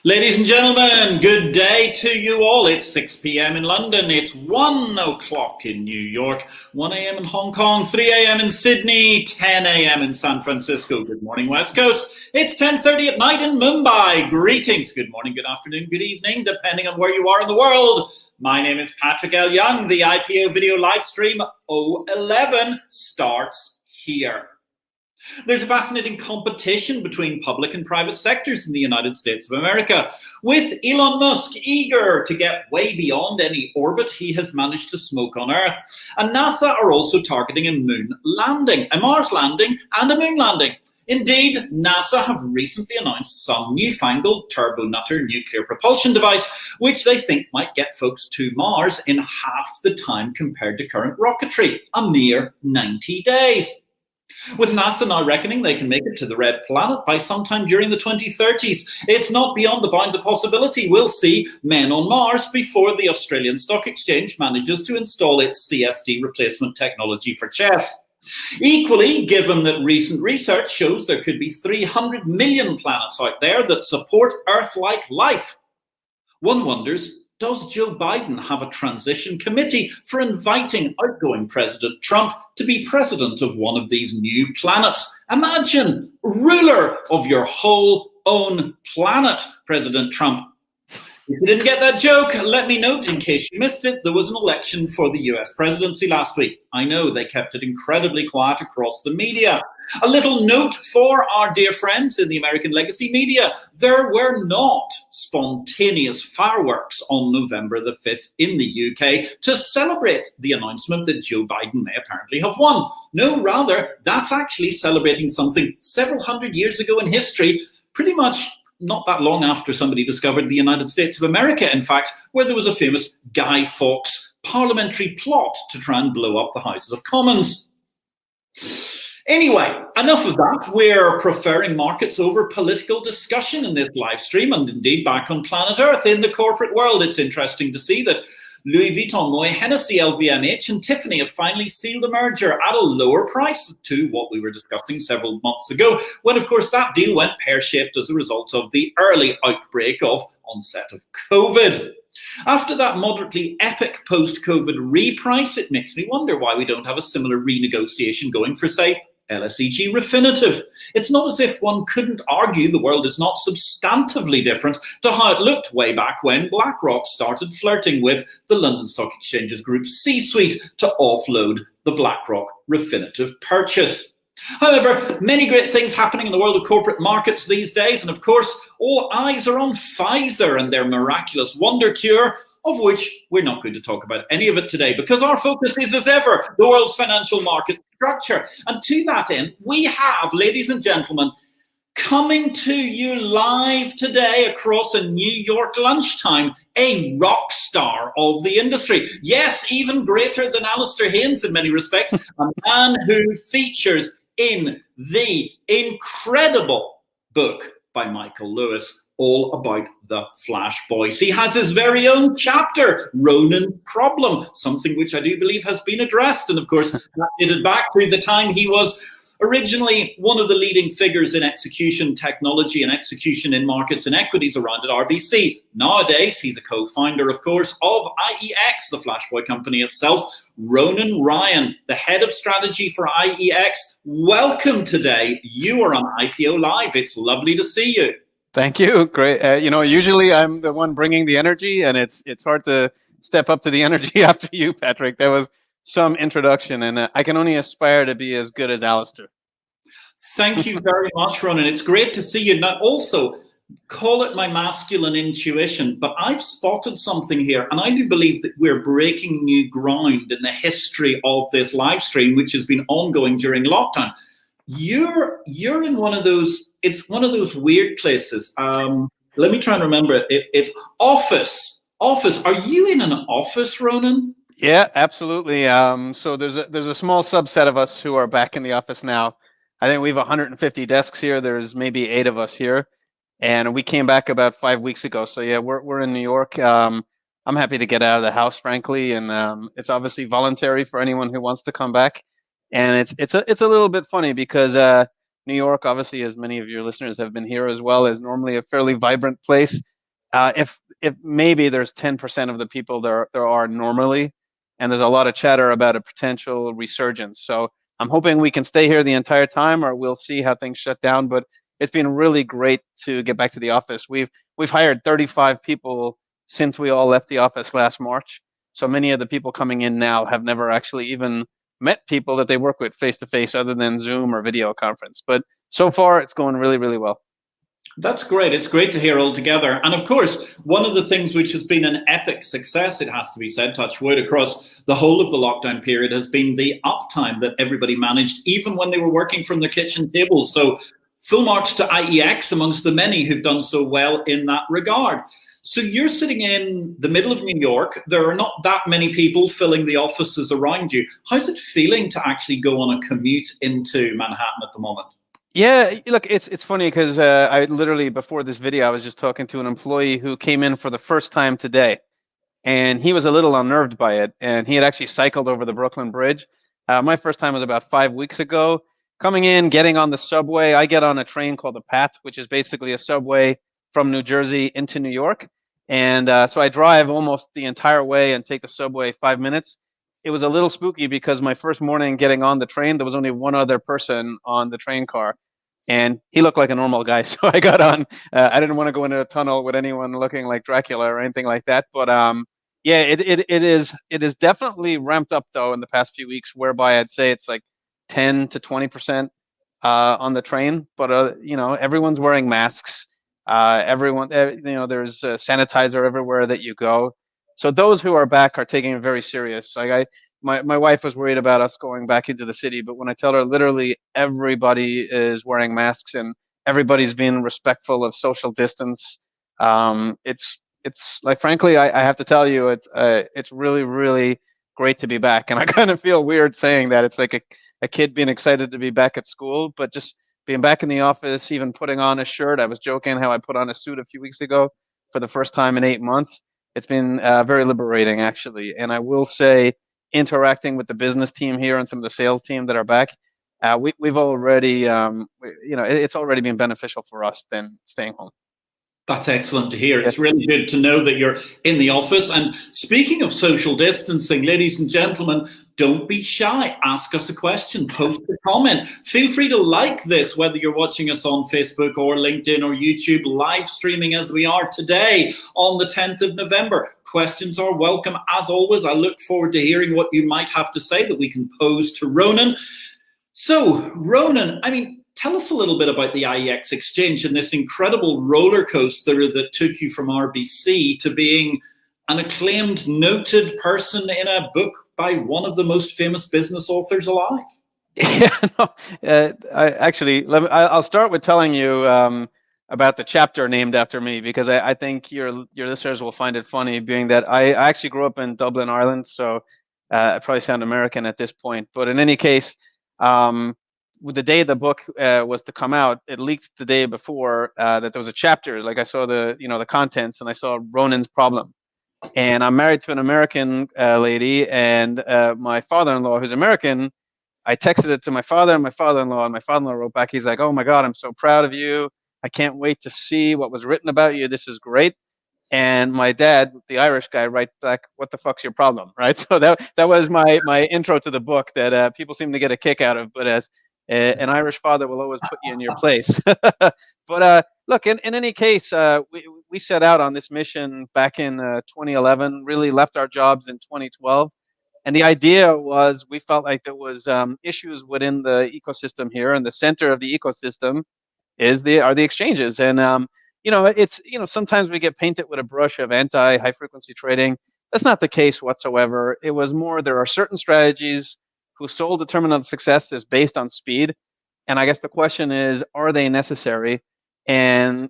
Ladies and gentlemen, good day to you all. It's 6 p.m. in London, it's 1 o'clock in New York, 1 a.m. in Hong Kong, 3 a.m. in Sydney, 10 a.m. in San Francisco. Good morning, West Coast. It's 10:30 at night in Mumbai. Greetings. Good morning, good afternoon, good evening, depending on where you are in the world. My name is Patrick L. Young. The IPO video livestream 011 starts here. There's a fascinating competition between public and private sectors in the United States of America, with Elon Musk eager to get way beyond any orbit he has managed to smoke on Earth. And NASA are also targeting a moon landing, a Mars landing and a moon landing. Indeed, NASA have recently announced some newfangled turbo-nutter nuclear propulsion device, which they think might get folks to Mars in half the time compared to current rocketry, a mere 90 days. With NASA now reckoning they can make it to the red planet by sometime during the 2030s, it's not beyond the bounds of possibility we'll see men on Mars before the Australian Stock Exchange manages to install its CSD replacement technology for chess. Equally, given that recent research shows there could be 300 million planets out there that support Earth-like life, one wonders, does Joe Biden have a transition committee for inviting outgoing President Trump to be president of one of these new planets? Imagine, ruler of your whole own planet, President Trump. If you didn't get that joke, let me note, in case you missed it, there was an election for the US presidency last week. I know they kept it incredibly quiet across the media. A little note for our dear friends in the American legacy media. There were not spontaneous fireworks on November the 5th in the UK to celebrate the announcement that Joe Biden may apparently have won. No, rather, that's actually celebrating something several hundred years ago in history, pretty much not that long after somebody discovered the United States of America, in fact, where there was a famous Guy Fawkes parliamentary plot to try and blow up the Houses of Commons. Anyway, enough of that. We're preferring markets over political discussion in this live stream, and indeed back on planet Earth in the corporate world. It's interesting to see that Louis Vuitton, Moët Hennessy, LVMH and Tiffany have finally sealed a merger at a lower price to what we were discussing several months ago, when of course that deal went pear-shaped as a result of the early outbreak of onset of COVID. After that moderately epic post-COVID reprice, it makes me wonder why we don't have a similar renegotiation going for, say, LSEG Refinitiv. It's not as if one couldn't argue the world is not substantively different to how it looked way back when BlackRock started flirting with the London Stock Exchange's Group C-suite to offload the BlackRock Refinitiv purchase. However, many great things happening in the world of corporate markets these days, and of course, all eyes are on Pfizer and their miraculous wonder cure, of which we're not going to talk about any of it today, because our focus is, as ever, the world's financial market structure. And to that end, we have, ladies and gentlemen, coming to you live today across a New York lunchtime, a rock star of the industry. Yes, even greater than Alistair Haynes in many respects, a man who features in the incredible book by Michael Lewis, all about the Flash Boys. He has his very own chapter, Ronan Problem, something which I do believe has been addressed. And of course, that dated back to the time he was originally one of the leading figures in execution technology and execution in markets and equities around at RBC. Nowadays, he's a co-founder, of course, of IEX, the Flashboy company itself. Ronan Ryan, the head of strategy for IEX. Welcome today. You are on IPO Live. It's lovely to see you. Thank you. Great. Usually I'm the one bringing the energy, and it's hard to step up to the energy after you, Patrick. That was some introduction, and I can only aspire to be as good as Alistair. Thank you very much, Ronan. It's great to see you. Now, also, call it my masculine intuition, but I've spotted something here, and I do believe that we're breaking new ground in the history of this live stream, which has been ongoing during lockdown. You're in one of those, it's one of those weird places. Let me try and remember it. It's office. Are you in an office, Ronan? Yeah, absolutely. So there's a small subset of us who are back in the office now. I think we have 150 desks here. There's maybe 8 of us here, and we came back about 5 weeks ago. So yeah, we're in New York. I'm happy to get out of the house, frankly, and it's obviously voluntary for anyone who wants to come back. And it's a little bit funny because New York, obviously, as many of your listeners have been here as well, is normally a fairly vibrant place. If maybe there's 10% of the people there are normally, and there's a lot of chatter about a potential resurgence. So I'm hoping we can stay here the entire time, or we'll see how things shut down. But it's been really great to get back to the office. We've hired 35 people since we all left the office last March. So many of the people coming in now have never actually even met people that they work with face to face, other than Zoom or video conference. But so far, it's going really, really well. That's great. It's great to hear all together. And of course, one of the things which has been an epic success, it has to be said, touch wood, across the whole of the lockdown period has been the uptime that everybody managed, even when they were working from their kitchen tables. So full marks to IEX amongst the many who've done so well in that regard. So you're sitting in the middle of New York. There are not that many people filling the offices around you. How's it feeling to actually go on a commute into Manhattan at the moment? Yeah, look, it's funny because I literally, before this video, I was just talking to an employee who came in for the first time today, and he was a little unnerved by it, and he had actually cycled over the Brooklyn Bridge. My first time was about 5 weeks ago. Coming in, getting on the subway, I get on a train called the PATH, which is basically a subway from New Jersey into New York, and so I drive almost the entire way and take the subway 5 minutes. It was a little spooky because my first morning getting on the train, there was only one other person on the train car, and he looked like a normal guy. So I got on. I didn't want to go into a tunnel with anyone looking like Dracula or anything like that. But yeah, it is definitely ramped up though in the past few weeks, whereby I'd say it's like 10 to 20% on the train. But everyone's wearing masks. Everyone, there's sanitizer everywhere that you go. So those who are back are taking it very serious. Like my wife was worried about us going back into the city, but when I tell her literally everybody is wearing masks and everybody's being respectful of social distance, it's like, frankly, I have to tell you, it's really, really great to be back. And I kind of feel weird saying that. It's like a kid being excited to be back at school, but just being back in the office, even putting on a shirt. I was joking how I put on a suit a few weeks ago for the first time in 8 months. It's been very liberating, actually. And I will say, interacting with the business team here and some of the sales team that are back, we've already, it's already been beneficial for us than staying home. That's excellent to hear. It's really good to know that you're in the office. And speaking of social distancing, ladies and gentlemen, don't be shy. Ask us a question, post a comment. Feel free to like this, whether you're watching us on Facebook or LinkedIn or YouTube, live streaming as we are today on the 10th of November. Questions are welcome. As always, I look forward to hearing what you might have to say that we can pose to Ronan. So, Ronan, tell us a little bit about the IEX exchange and this incredible roller coaster that took you from RBC to being an acclaimed, noted person in a book by one of the most famous business authors alive. Yeah, no, I'll start with telling you about the chapter named after me, because I think your listeners will find it funny, being that I actually grew up in Dublin, Ireland, so I probably sound American at this point. But in any case, the day the book was to come out, it leaked the day before that there was a chapter. Like, I saw the contents, and I saw Ronan's problem. And I'm married to an American lady, and my father-in-law, who's American, I texted it to my father and my father-in-law, and my father-in-law wrote back. He's like, "Oh my God, I'm so proud of you. I can't wait to see what was written about you. This is great." And my dad, the Irish guy, writes back, "What the fuck's your problem?" Right? So that was my intro to the book that people seem to get a kick out of. But as an Irish father will always put you in your place. But look, in any case, we set out on this mission back in 2011, really left our jobs in 2012. And the idea was, we felt like there was issues within the ecosystem here, and the center of the ecosystem are the exchanges. And sometimes we get painted with a brush of anti-high frequency trading. That's not the case whatsoever. It was more, there are certain strategies whose sole determinant of success is based on speed. And I guess the question is, are they necessary? And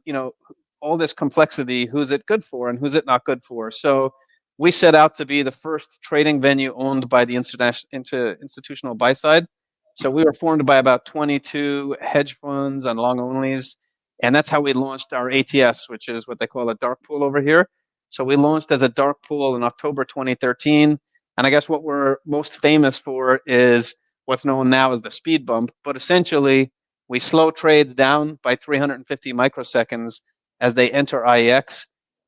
all this complexity, who's it good for and who's it not good for? So we set out to be the first trading venue owned by the institutional buy side. So we were formed by about 22 hedge funds and long onlys. And that's how we launched our ATS, which is what they call a dark pool over here. So we launched as a dark pool in October 2013. And I guess what we're most famous for is what's known now as the speed bump. But essentially, we slow trades down by 350 microseconds as they enter IEX.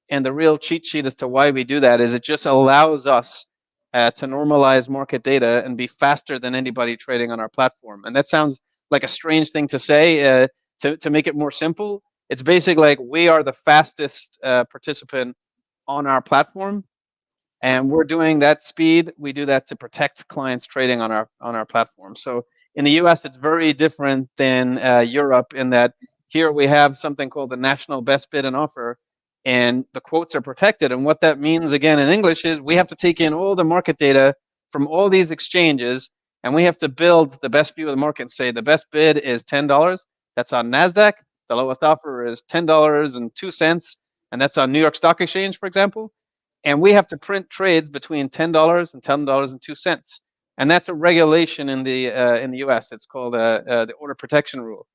And the real cheat sheet as to why we do that is it just allows us to normalize market data and be faster than anybody trading on our platform. And that sounds like a strange thing to say. To make it more simple, it's basically like we are the fastest participant on our platform, and we're doing that speed. We do that to protect clients trading on our platform. So in the US, it's very different than Europe in that here we have something called the national best bid and offer, and the quotes are protected. And what that means, again, in English is we have to take in all the market data from all these exchanges, and we have to build the best view of the market and say the best bid is $10. That's on NASDAQ. The lowest offer is $10.02, and that's on New York Stock Exchange, for example. And we have to print trades between $10 and $10.02. And that's a regulation in the US. It's called the order protection rule.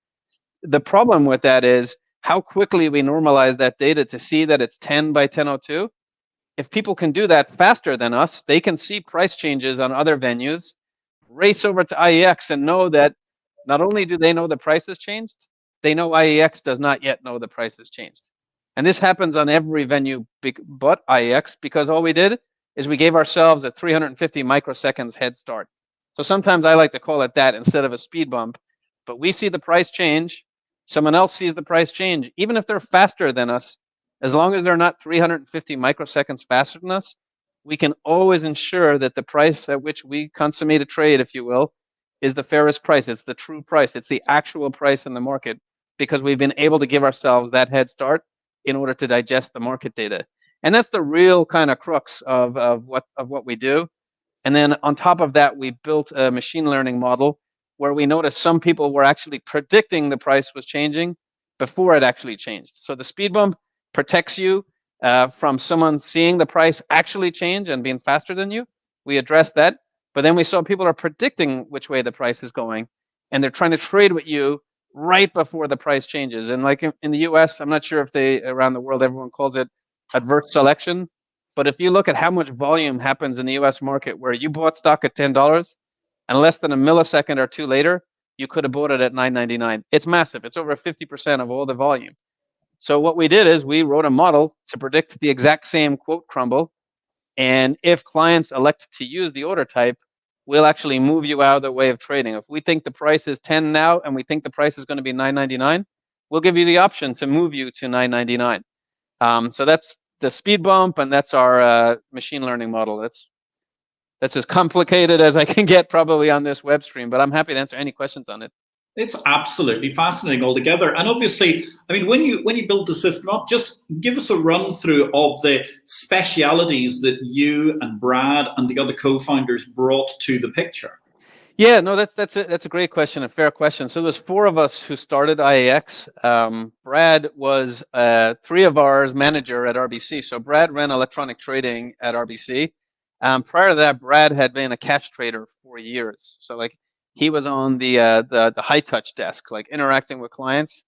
The problem with that is how quickly we normalize that data to see that it's 10 by 10:02. If people can do that faster than us, they can see price changes on other venues, race over to IEX and know that not only do they know the price has changed, they know IEX does not yet know the price has changed. And this happens on every venue but IEX, because all we did is we gave ourselves a 350 microseconds head start. So sometimes I like to call it that instead of a speed bump. But we see the price change, someone else sees the price change, even if they're faster than us, as long as they're not 350 microseconds faster than us, we can always ensure that the price at which we consummate a trade, if you will, is the fairest price. It's the true price. It's the actual price in the market, because we've been able to give ourselves that head start in order to digest the market data. And that's the real kind of crux of what we do. And then on top of that, we built a machine learning model where we noticed some people were actually predicting the price was changing before it actually changed. So the speed bump protects you from someone seeing the price actually change and being faster than you. We addressed that. But then we saw people are predicting which way the price is going, and they're trying to trade with you right before the price changes. And like in the US, I'm not sure if around the world, everyone calls it adverse selection. But if you look at how much volume happens in the US market where you bought stock at $10 and less than a millisecond or two later, you could have bought it at $9.99. It's massive. It's over 50% of all the volume. So what we did is we wrote a model to predict the exact same quote crumble. And if clients elect to use the order type, we'll actually move you out of the way of trading. If we think the price is 10 now and we think the price is going to be $9.99, we'll give you the option to move you to $9.99. So that's the speed bump, and that's our machine learning model. That's as complicated as I can get probably on this web stream, but I'm happy to answer any questions on it. It's absolutely fascinating altogether. And obviously, I mean, when you build the system up, just give us a run through of the specialities that you and Brad and the other co-founders brought to the picture. Yeah, no, that's a great question, a fair question. So there's four of us who started IEX. Brad was three of ours manager at RBC. So Brad ran electronic trading at RBC. Prior to that, Brad had been a cash trader for years. So like he was on the high touch desk, like interacting with clients.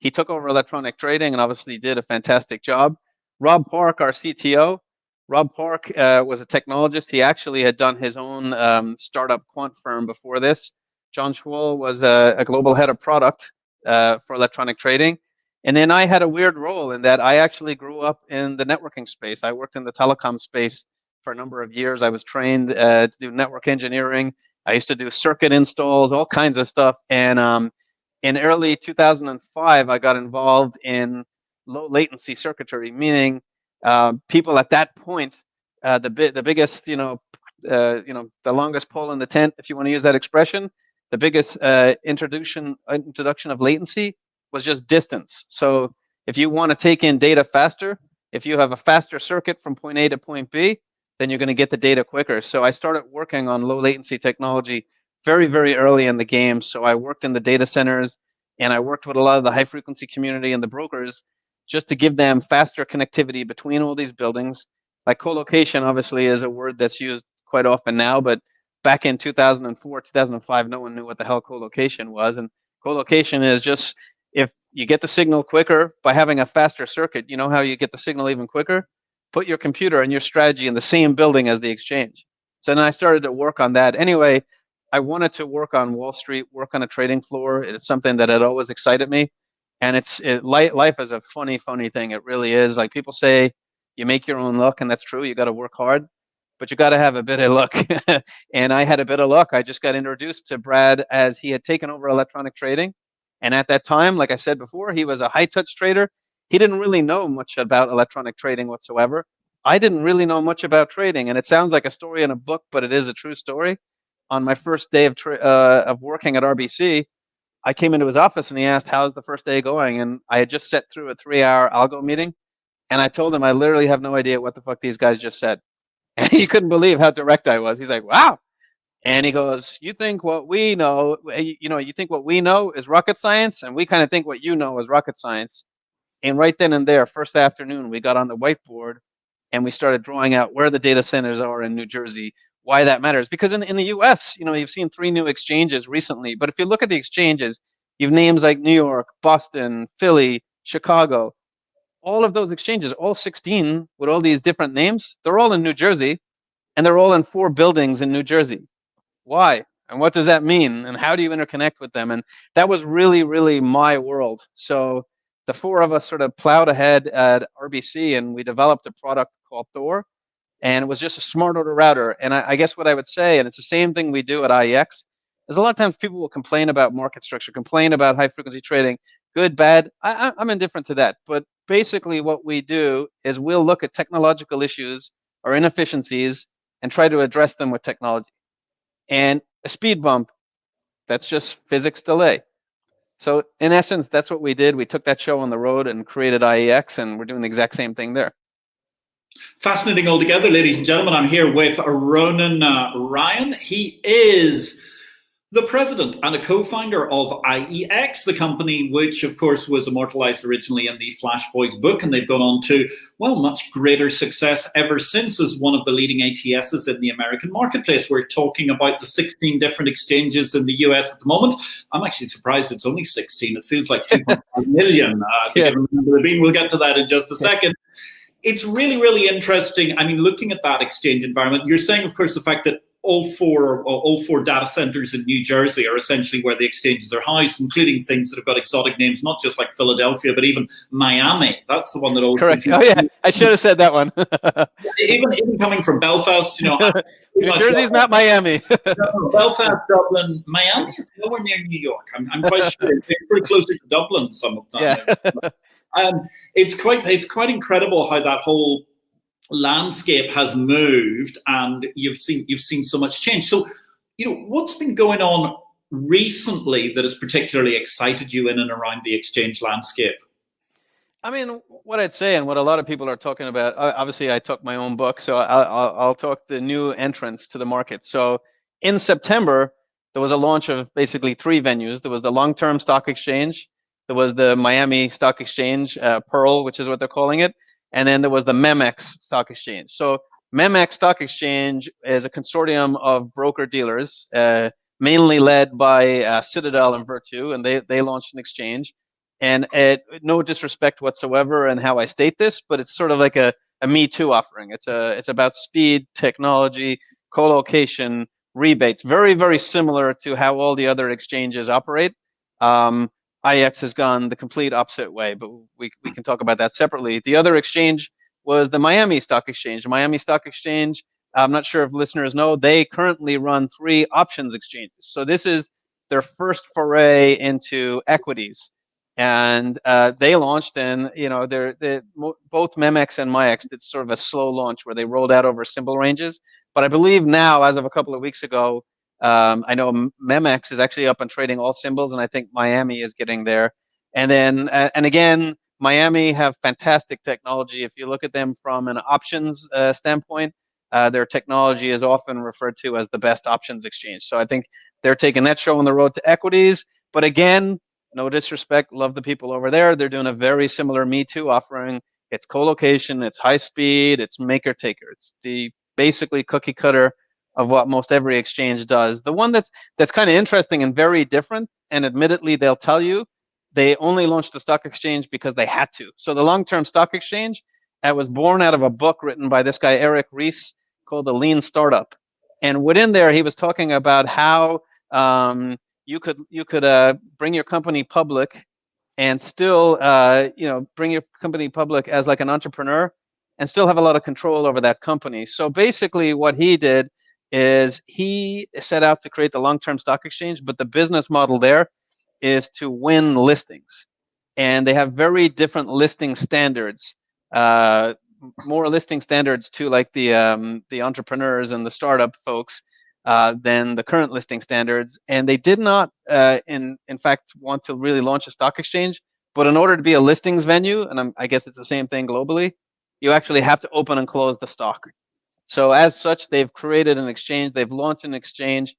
He took over electronic trading and obviously did a fantastic job. Rob Park, our CTO. Rob Park was a technologist. He actually had done his own startup quant firm before this. John Schwal was a global head of product for electronic trading. And then I had a weird role in that I actually grew up in the networking space. I worked in the telecom space for a number of years. I was trained to do network engineering. I used to do circuit installs, all kinds of stuff. And in early 2005, I got involved in low latency circuitry, meaning people at that point, the biggest, the longest pole in the tent, if you want to use that expression, the biggest introduction of latency was just distance. So if you want to take in data faster, if you have a faster circuit from point A to point B, then you're going to get the data quicker. So I started working on low latency technology very, very early in the game. So I worked in the data centers, and I worked with a lot of the high frequency community and the brokers just to give them faster connectivity between all these buildings. Like co-location obviously is a word that's used quite often now, but back in 2004, 2005, no one knew what the hell co-location was. And co-location is just if you get the signal quicker by having a faster circuit. You know how you get the signal even quicker? Put your computer and your strategy in the same building as the exchange. So then I started to work on that. Anyway, I wanted to work on Wall Street, work on a trading floor. It's something that had always excited me. And life is a funny thing. It really is. Like people say, you make your own luck, and that's true. You got to work hard, but you got to have a bit of luck. And I had a bit of luck. I just got introduced to Brad as he had taken over electronic trading. And at that time, like I said before, he was a high touch trader. He didn't really know much about electronic trading whatsoever. I didn't really know much about trading. And it sounds like a story in a book, but it is a true story. On my first day of working at RBC, I came into his office and he asked, "How's the first day going?" And I had just sat through a 3-hour algo meeting. And I told him, I literally have no idea what the fuck these guys just said. And he couldn't believe how direct I was. He's like, "Wow." And he goes, "You think what we know, you think what we know is rocket science, and we kind of think what you know is rocket science." And right then and there, first afternoon, we got on the whiteboard and we started drawing out where the data centers are in New Jersey, why that matters. Because in the US, you've seen 3 new exchanges recently. But if you look at the exchanges, you've names like New York, Boston, Philly, Chicago. All of those exchanges, all 16 with all these different names, they're all in New Jersey, and they're all in 4 buildings in New Jersey. Why? And what does that mean? And how do you interconnect with them? And that was really, really my world. So the 4 of us sort of plowed ahead at RBC, and we developed a product called Thor. And it was just a smart order router. And I guess what I would say, and it's the same thing we do at IEX, is a lot of times people will complain about market structure, complain about high frequency trading, good, bad. I'm indifferent to that. But basically what we do is we'll look at technological issues or inefficiencies and try to address them with technology. And a speed bump, that's just physics delay. So in essence, that's what we did. We took that show on the road and created IEX, and we're doing the exact same thing there. Fascinating altogether, ladies and gentlemen. I'm here with Ronan Ryan. He is the president and a co-founder of IEX, the company which, of course, was immortalized originally in the Flash Boys book, and they've gone on to, well, much greater success ever since as one of the leading ATSs in the American marketplace. We're talking about the 16 different exchanges in the US at the moment. I'm actually surprised it's only 16. It feels like 2.5 million. We'll get to that in just a second. It's really, really interesting. I mean, looking at that exchange environment, you're saying, of course, the fact that all four data centers in New Jersey are essentially where the exchanges are housed, including things that have got exotic names, not just like Philadelphia, but even Miami. That's the one that always correct. Oh yeah, I should have said that one. even coming from Belfast, New Jersey's not Miami. No, Belfast, Dublin, Miami is nowhere near New York. I'm quite sure it's pretty closer to Dublin some of the time. Yeah. It's quite incredible how that whole landscape has moved, and you've seen so much change. So, what's been going on recently that has particularly excited you in and around the exchange landscape? I mean, what I'd say, and what a lot of people are talking about, obviously I took my own book, so I'll talk the new entrants to the market. So in September, there was a launch of basically 3 venues. There was the long-term stock exchange, there was the Miami Stock Exchange, Pearl, which is what they're calling it, and then there was the MEMX Stock Exchange. So MEMX Stock Exchange is a consortium of broker-dealers, mainly led by Citadel and Virtu, and they launched an exchange. And no disrespect whatsoever in how I state this, but it's sort of like a Me Too offering. It's about speed, technology, co-location, rebates. Very, very similar to how all the other exchanges operate. IEX has gone the complete opposite way, but we can talk about that separately. The other exchange was the Miami Stock Exchange. The Miami Stock Exchange, I'm not sure if listeners know, they currently run 3 options exchanges. So this is their first foray into equities. And they launched, and both MEMX and MIEX did sort of a slow launch where they rolled out over symbol ranges. But I believe now, as of a couple of weeks ago, I know MEMX is actually up and trading all symbols, and I think Miami is getting there. And then, and again, Miami have fantastic technology. If you look at them from an options standpoint, their technology is often referred to as the best options exchange. So I think they're taking that show on the road to equities. But again, no disrespect, love the people over there. They're doing a very similar Me Too offering. It's co-location, it's high speed, it's maker-taker. It's the basically cookie cutter of what most every exchange does. The one that's kind of interesting and very different, and admittedly they'll tell you, they only launched the stock exchange because they had to. So the long-term stock exchange was born out of a book written by this guy, Eric Ries, called The Lean Startup. And within there, he was talking about how you could bring your company public and still, bring your company public as like an entrepreneur and still have a lot of control over that company. So basically what he did is he set out to create the long-term stock exchange, but the business model there is to win listings. And they have very different listing standards, more listing standards to like the entrepreneurs and the startup folks than the current listing standards. And they did not, in fact, want to really launch a stock exchange. But in order to be a listings venue, and I guess it's the same thing globally, you actually have to open and close the stock. So as such, they've created an exchange, they've launched an exchange,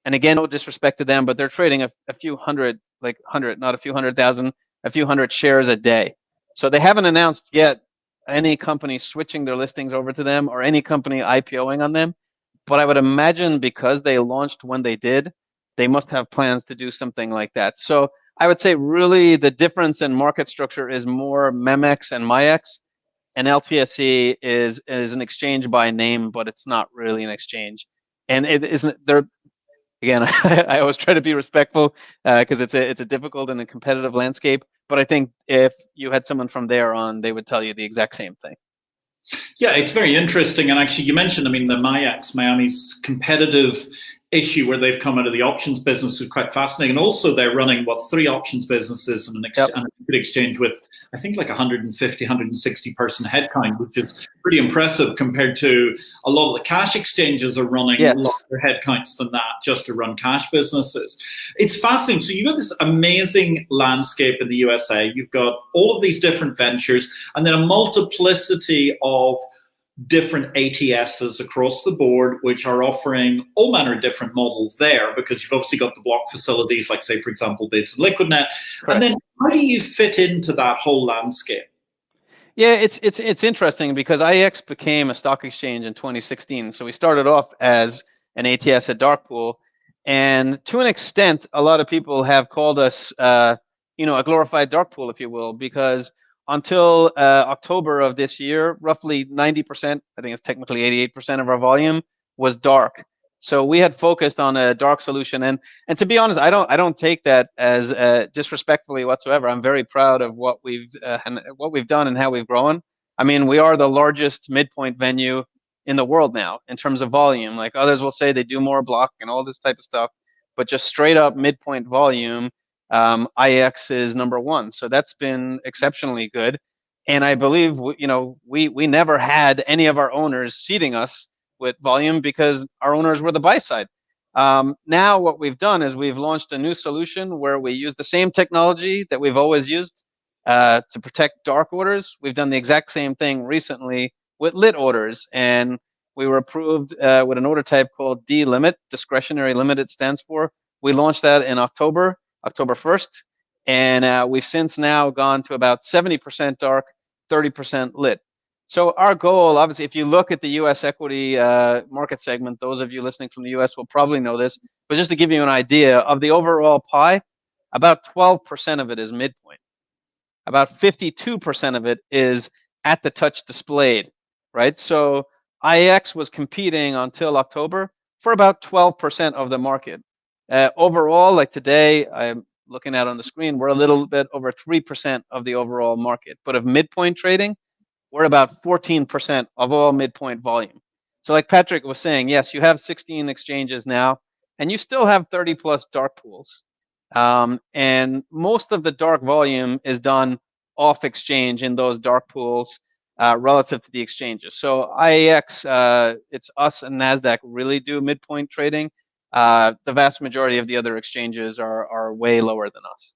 and again, no disrespect to them, but they're trading a few hundred, not a few 100,000, a few hundred shares a day. So they haven't announced yet any company switching their listings over to them or any company IPOing on them. But I would imagine because they launched when they did, they must have plans to do something like that. So I would say really the difference in market structure is more MEMX and MIEX. And LTSE is an exchange by name, but it's not really an exchange. And it isn't there. Again, I always try to be respectful because it's a difficult and a competitive landscape. But I think if you had someone from there on, they would tell you the exact same thing. Yeah, it's very interesting. And actually, you mentioned, the MIEX, Miami's competitive issue where they've come out of the options business is quite fascinating. And also they're running, 3 options businesses and an exchange with, I think, like 150, 160 person headcount, which is pretty impressive compared to a lot of the cash exchanges are running larger headcounts than that just to run cash businesses. It's fascinating. So you've got this amazing landscape in the USA. You've got all of these different ventures and then a multiplicity of different ATSs across the board, which are offering all manner of different models there, because you've obviously got the block facilities, like, say, for example, Bids and LiquidNet. Correct. And then how do you fit into that whole landscape? Yeah, it's interesting because IEX became a stock exchange in 2016. So we started off as an ATS at dark pool. And to an extent, a lot of people have called us, a glorified dark pool, if you will, because until October of this year, roughly 90%, I think it's technically 88% of our volume was dark. So we had focused on a dark solution, and to be honest, I don't take that as disrespectfully whatsoever. I'm very proud of what we've done and how we've grown. I mean, we are the largest midpoint venue in the world now in terms of volume. Like others will say they do more block and all this type of stuff, but just straight up midpoint volume, IEX is number 1. So that's been exceptionally good. And I believe, we never had any of our owners seeding us with volume because our owners were the buy side. Now what we've done is we've launched a new solution where we use the same technology that we've always used to protect dark orders. We've done the exact same thing recently with lit orders. And we were approved with an order type called D-Limit, discretionary limit it stands for. We launched that in October 1st. And we've since now gone to about 70% dark, 30% lit. So our goal, obviously, if you look at the U.S. equity market segment, those of you listening from the U.S. will probably know this, but just to give you an idea of the overall pie, about 12% of it is midpoint. About 52% of it is at the touch displayed, right? So IEX was competing until October for about 12% of the market. Overall, like today, I'm looking at on the screen, we're a little bit over 3% of the overall market. But of midpoint trading, we're about 14% of all midpoint volume. So like Patrick was saying, yes, you have 16 exchanges now, and you still have 30 plus dark pools. And most of the dark volume is done off exchange in those dark pools relative to the exchanges. So IEX, it's us and NASDAQ really do midpoint trading. The vast majority of the other exchanges are way lower than us.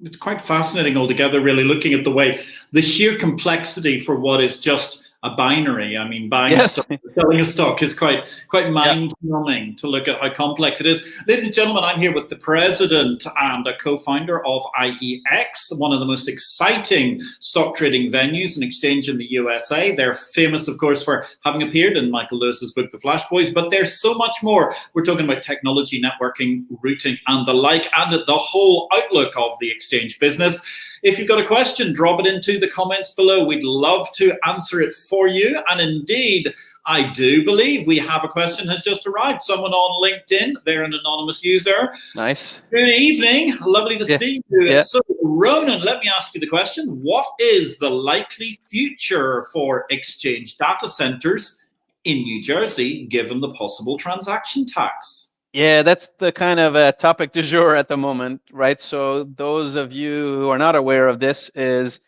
It's quite fascinating altogether, really, looking at the sheer complexity for what is just a binary. I mean, buying a stock, selling a stock is quite mind-numbing to look at how complex it is. Ladies and gentlemen, I'm here with the president and a co-founder of IEX, one of the most exciting stock trading venues and exchange in the USA. They're famous, of course, for having appeared in Michael Lewis's book, The Flash Boys, but there's so much more. We're talking about technology, networking, routing, and the like, and the whole outlook of the exchange business. If you've got a question, drop it into the comments below. We'd love to answer it for you. And indeed, I do believe we have a question has just arrived. Someone on LinkedIn, they're an anonymous user. Nice. Good evening. Lovely to see you. Yeah. So, Ronan, let me ask you the question. What is the likely future for exchange data centers in New Jersey, given the possible transaction tax? Yeah, that's the kind of topic du jour at the moment, right? So those of you who are not aware of this is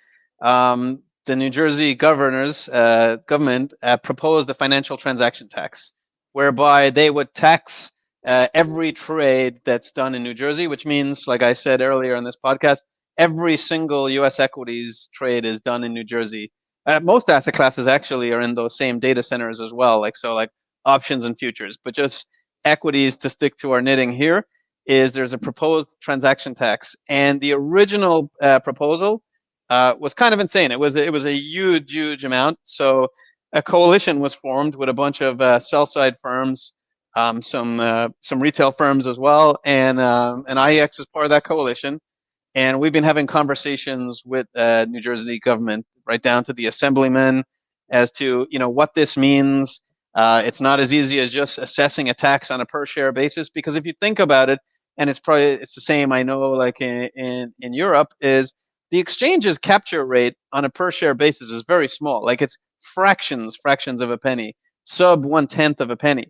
the New Jersey government proposed a financial transaction tax, whereby they would tax every trade that's done in New Jersey, which means, like I said earlier in this podcast, every single U.S. equities trade is done in New Jersey. Most asset classes actually are in those same data centers as well, like options and futures, but just equities, to stick to our knitting here, is there's a proposed transaction tax, and the original proposal was kind of insane. It was a huge amount. So a coalition was formed with a bunch of sell side firms, some retail firms as well, and IEX is part of that coalition. And we've been having conversations with New Jersey government, right down to the assemblyman, as to what this means. It's not as easy as just assessing a tax on a per share basis, because if you think about it, and it's the same, I know, like in Europe, is the exchange's capture rate on a per share basis is very small. Like it's fractions of a penny, sub 1/10 of a penny.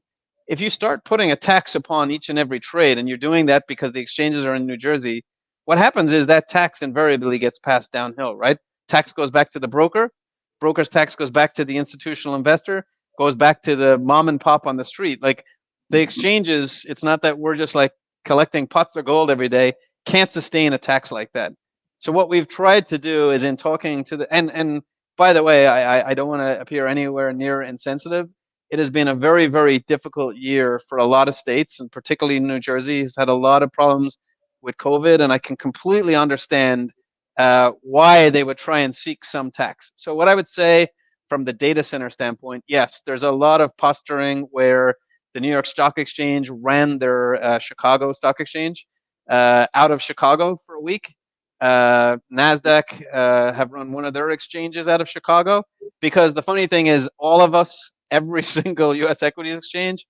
If you start putting a tax upon each and every trade, and you're doing that because the exchanges are in New Jersey, what happens is that tax invariably gets passed downhill, right? Tax goes back to the broker, broker's tax goes back to the institutional investor, goes back to the mom and pop on the street. Like the exchanges, it's not that we're just like collecting pots of gold every day, can't sustain a tax like that. So what we've tried to do is, in talking to and by the way, I don't want to appear anywhere near insensitive. It has been a very, very difficult year for a lot of states, and particularly New Jersey has had a lot of problems with COVID, and I can completely understand why they would try and seek some tax. So what I would say from the data center standpoint, yes, there's a lot of posturing where the New York Stock Exchange ran their Chicago Stock Exchange out of Chicago for a week. NASDAQ have run one of their exchanges out of Chicago, because the funny thing is, all of us, every single U.S. equities exchange,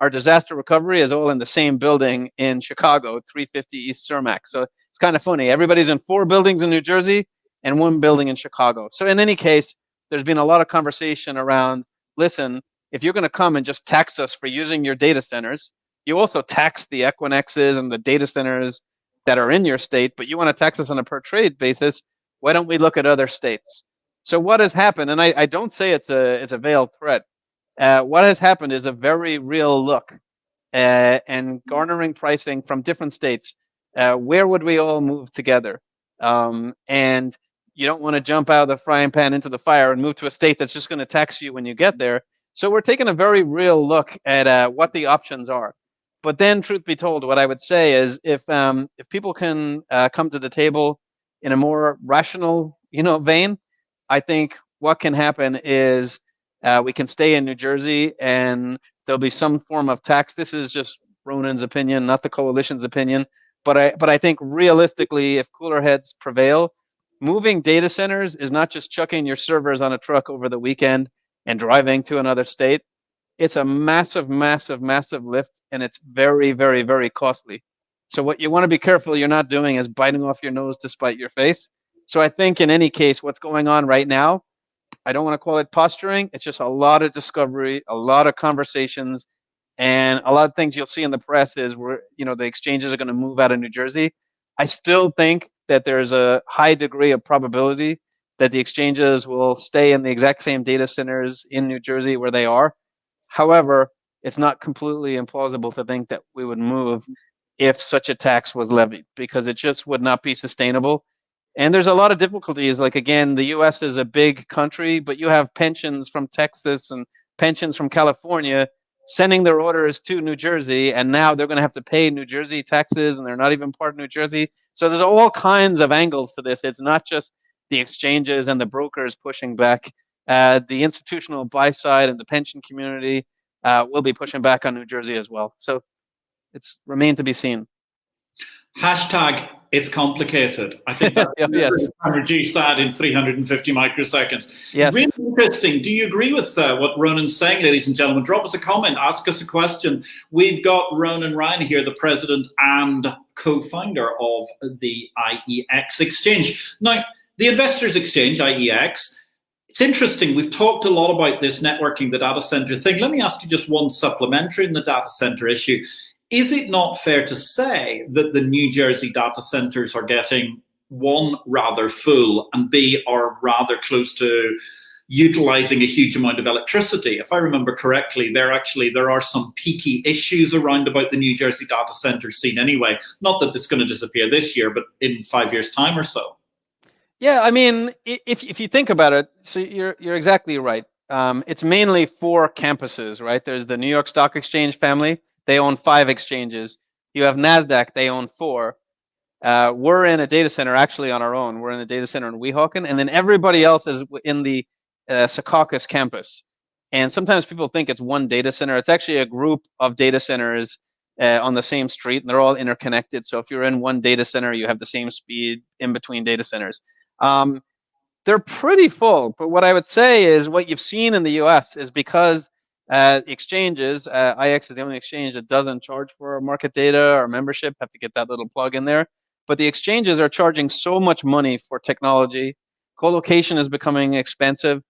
our disaster recovery is all in the same building in Chicago, 350 East Cermak. So it's kind of funny. Everybody's in 4 buildings in New Jersey and 1 building in Chicago. So in any case, there's been a lot of conversation around, listen, if you're going to come and just tax us for using your data centers, you also tax the Equinexes and the data centers that are in your state, but you want to tax us on a per trade basis. Why don't we look at other states? So what has happened, and I don't say it's a veiled threat, what has happened is a very real look and garnering pricing from different states. Where would we all move together? And you don't want to jump out of the frying pan into the fire and move to a state that's just going to tax you when you get there. So we're taking a very real look at what the options are. But then, truth be told, what I would say is, if people can come to the table in a more rational, vein, I think what can happen is we can stay in New Jersey, and there'll be some form of tax. This is just Ronan's opinion, not the coalition's opinion. But I think realistically, if cooler heads prevail, moving data centers is not just chucking your servers on a truck over the weekend and driving to another state. It's a massive lift, and it's very, very, very costly. So what you want to be careful you're not doing is biting off your nose to spite your face. So I think in any case, what's going on right now, I don't want to call it posturing. It's just a lot of discovery, a lot of conversations, and a lot of things you'll see in the press is where, the exchanges are going to move out of New Jersey. I still think that there's a high degree of probability that the exchanges will stay in the exact same data centers in New Jersey where they are. However, it's not completely implausible to think that we would move if such a tax was levied, because it just would not be sustainable. And there's a lot of difficulties. Like, again, the U.S. is a big country, but you have pensions from Texas and pensions from California sending their orders to New Jersey, and now they're going to have to pay New Jersey taxes, and they're not even part of New Jersey. So there's all kinds of angles to this. It's not just the exchanges and the brokers pushing back. The institutional buy side and the pension community will be pushing back on New Jersey as well. So it's remained to be seen. Hashtag it's complicated. I think that Yes. can reduce that in 350 microseconds. Yes. Really interesting. Do you agree with what Ronan's saying, ladies and gentlemen? Drop us a comment, ask us a question. We've got Ronan Ryan here, the president and co-founder of the IEX Exchange. Now, the Investors Exchange, IEX, it's interesting. We've talked a lot about this networking, the data center thing. Let me ask you just one supplementary in the data center issue. Is it not fair to say that the New Jersey data centers are getting, one, rather full, and B, are rather close to utilizing a huge amount of electricity? If I remember correctly, there are some peaky issues around about the New Jersey data center scene anyway. Not that it's going to disappear this year, but in 5 years' time or so. Yeah, I mean, if you think about it, so you're exactly right. It's mainly 4 campuses, right? There's the New York Stock Exchange family. They own 5 exchanges. You have NASDAQ, they own 4. We're in a data center actually on our own. We're in a data center in Weehawken, and then everybody else is in the Secaucus campus. And sometimes people think it's one data center. It's actually a group of data centers on the same street, and they're all interconnected. So if you're in one data center, you have the same speed in between data centers. They're pretty full, but what I would say is what you've seen in the US is because exchanges, IEX is the only exchange that doesn't charge for market data or membership, have to get that little plug in there. But the exchanges are charging so much money for technology. Co-location is becoming expensive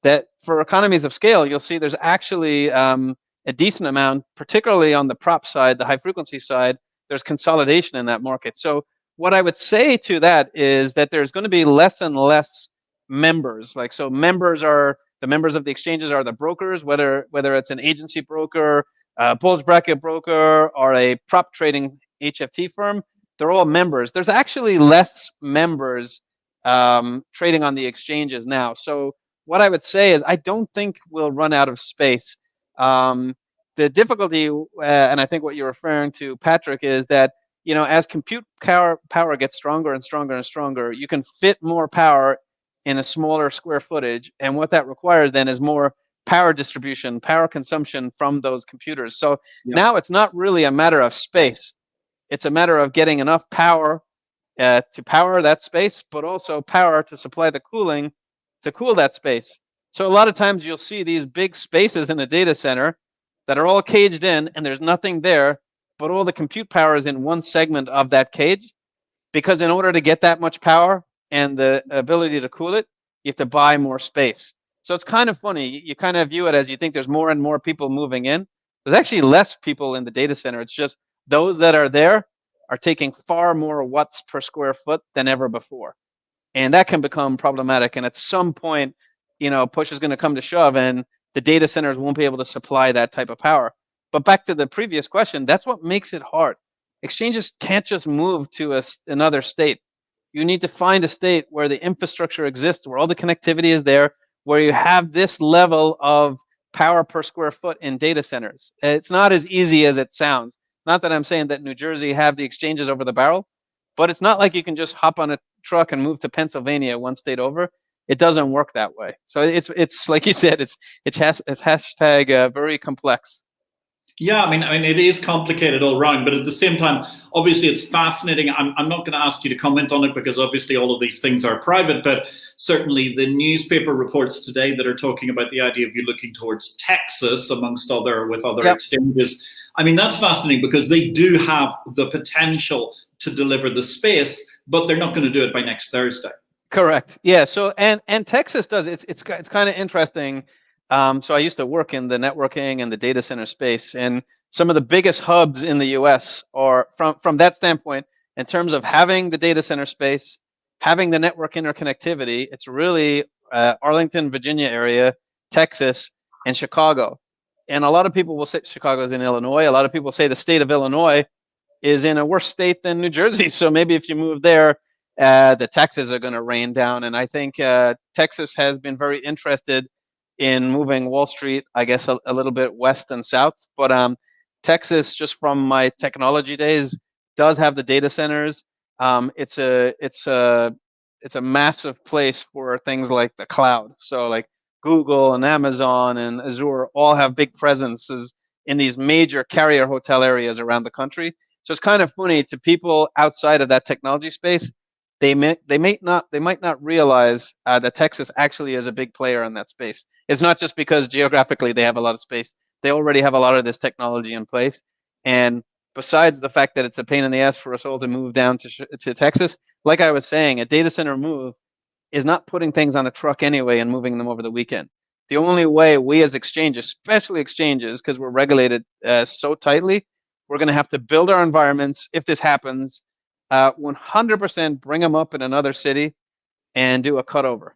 that for economies of scale, you'll see there's actually a decent amount, particularly on the prop side, the high frequency side, there's consolidation in that market. So what I would say to that is that there's going to be less and less members. Like, so members are the members of the exchanges are the brokers, whether it's an agency broker, a bulge bracket broker, or a prop trading HFT firm. They're all members. There's actually less members trading on the exchanges now. So what I would say is I don't think we'll run out of space. The difficulty, and I think what you're referring to, Patrick, is that as compute power gets stronger and stronger and stronger, you can fit more power in a smaller square footage. And what that requires then is more power distribution, power consumption from those computers. So now it's not really a matter of space. It's a matter of getting enough power to power that space, but also power to supply the cooling to cool that space. So a lot of times you'll see these big spaces in a data center that are all caged in and there's nothing there, but all the compute power is in one segment of that cage, because in order to get that much power and the ability to cool it, you have to buy more space. So it's kind of funny. You kind of view it as you think there's more and more people moving in. There's actually less people in the data center. It's just those that are there are taking far more watts per square foot than ever before. And that can become problematic. And at some point, push is going to come to shove and the data centers won't be able to supply that type of power. But back to the previous question, that's what makes it hard. Exchanges can't just move to another state. You need to find a state where the infrastructure exists, where all the connectivity is there, where you have this level of power per square foot in data centers. It's not as easy as it sounds. Not that I'm saying that New Jersey have the exchanges over the barrel, but it's not like you can just hop on a truck and move to Pennsylvania one state over. It doesn't work that way. So it's like you said, it's hashtag very complex. Yeah, I mean, it is complicated all round, but at the same time, obviously, it's fascinating. I'm not going to ask you to comment on it because obviously all of these things are private, but certainly the newspaper reports today that are talking about the idea of you looking towards Texas, amongst other exchanges. I mean, that's fascinating because they do have the potential to deliver the space, but they're not going to do it by next Thursday. Correct. Yeah. So and Texas does. It's kind of interesting. So I used to work in the networking and the data center space, and some of the biggest hubs in the U.S. are from that standpoint in terms of having the data center space, having the network interconnectivity. It's really Arlington, Virginia area, Texas, and Chicago. And a lot of people will say Chicago's in Illinois. A lot of people say the state of Illinois is in a worse state than New Jersey. So maybe if you move there, the taxes are going to rain down. And I think Texas has been very interested in moving Wall Street, I guess, a little bit west and south. But Texas, just from my technology days, does have the data centers. It's a massive place for things like the cloud. So like Google and Amazon and Azure all have big presences in these major carrier hotel areas around the country. So it's kind of funny to people outside of that technology space. They might not realize that Texas actually is a big player in that space. It's not just because geographically they have a lot of space. They already have a lot of this technology in place. And besides the fact that it's a pain in the ass for us all to move down to Texas, like I was saying, a data center move is not putting things on a truck anyway and moving them over the weekend. The only way we as exchanges, especially exchanges, because we're regulated so tightly, we're going to have to build our environments if this happens, 100% bring them up in another city and do a cutover.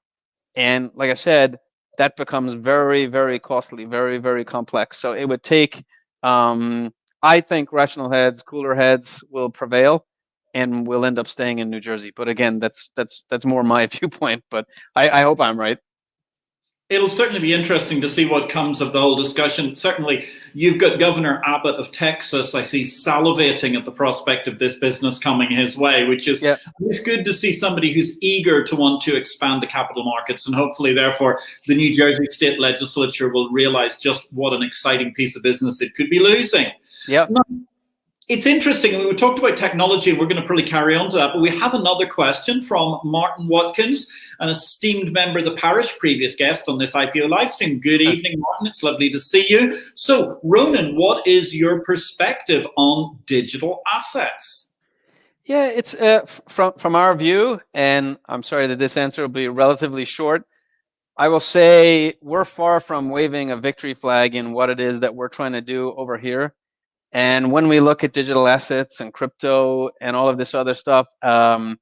And like I said, that becomes very, very costly, very, very complex. So it would take, I think rational heads, cooler heads will prevail, and we'll end up staying in New Jersey. But again, that's more my viewpoint, but I hope I'm right. It'll certainly be interesting to see what comes of the whole discussion. Certainly, you've got Governor Abbott of Texas, I see, salivating at the prospect of this business coming his way, which is It's good to see somebody who's eager to want to expand the capital markets. And hopefully, therefore, the New Jersey State Legislature will realize just what an exciting piece of business it could be losing. Yeah. It's interesting. I mean, we talked about technology. We're going to probably carry on to that. But we have another question from Martin Watkins, an esteemed member of the parish, previous guest on this IPO livestream. Good evening, Martin. It's lovely to see you. So, Ronan, what is your perspective on digital assets? Yeah, it's from our view, and I'm sorry that this answer will be relatively short. I will say we're far from waving a victory flag in what it is that we're trying to do over here. And when we look at digital assets and crypto and all of this other stuff, I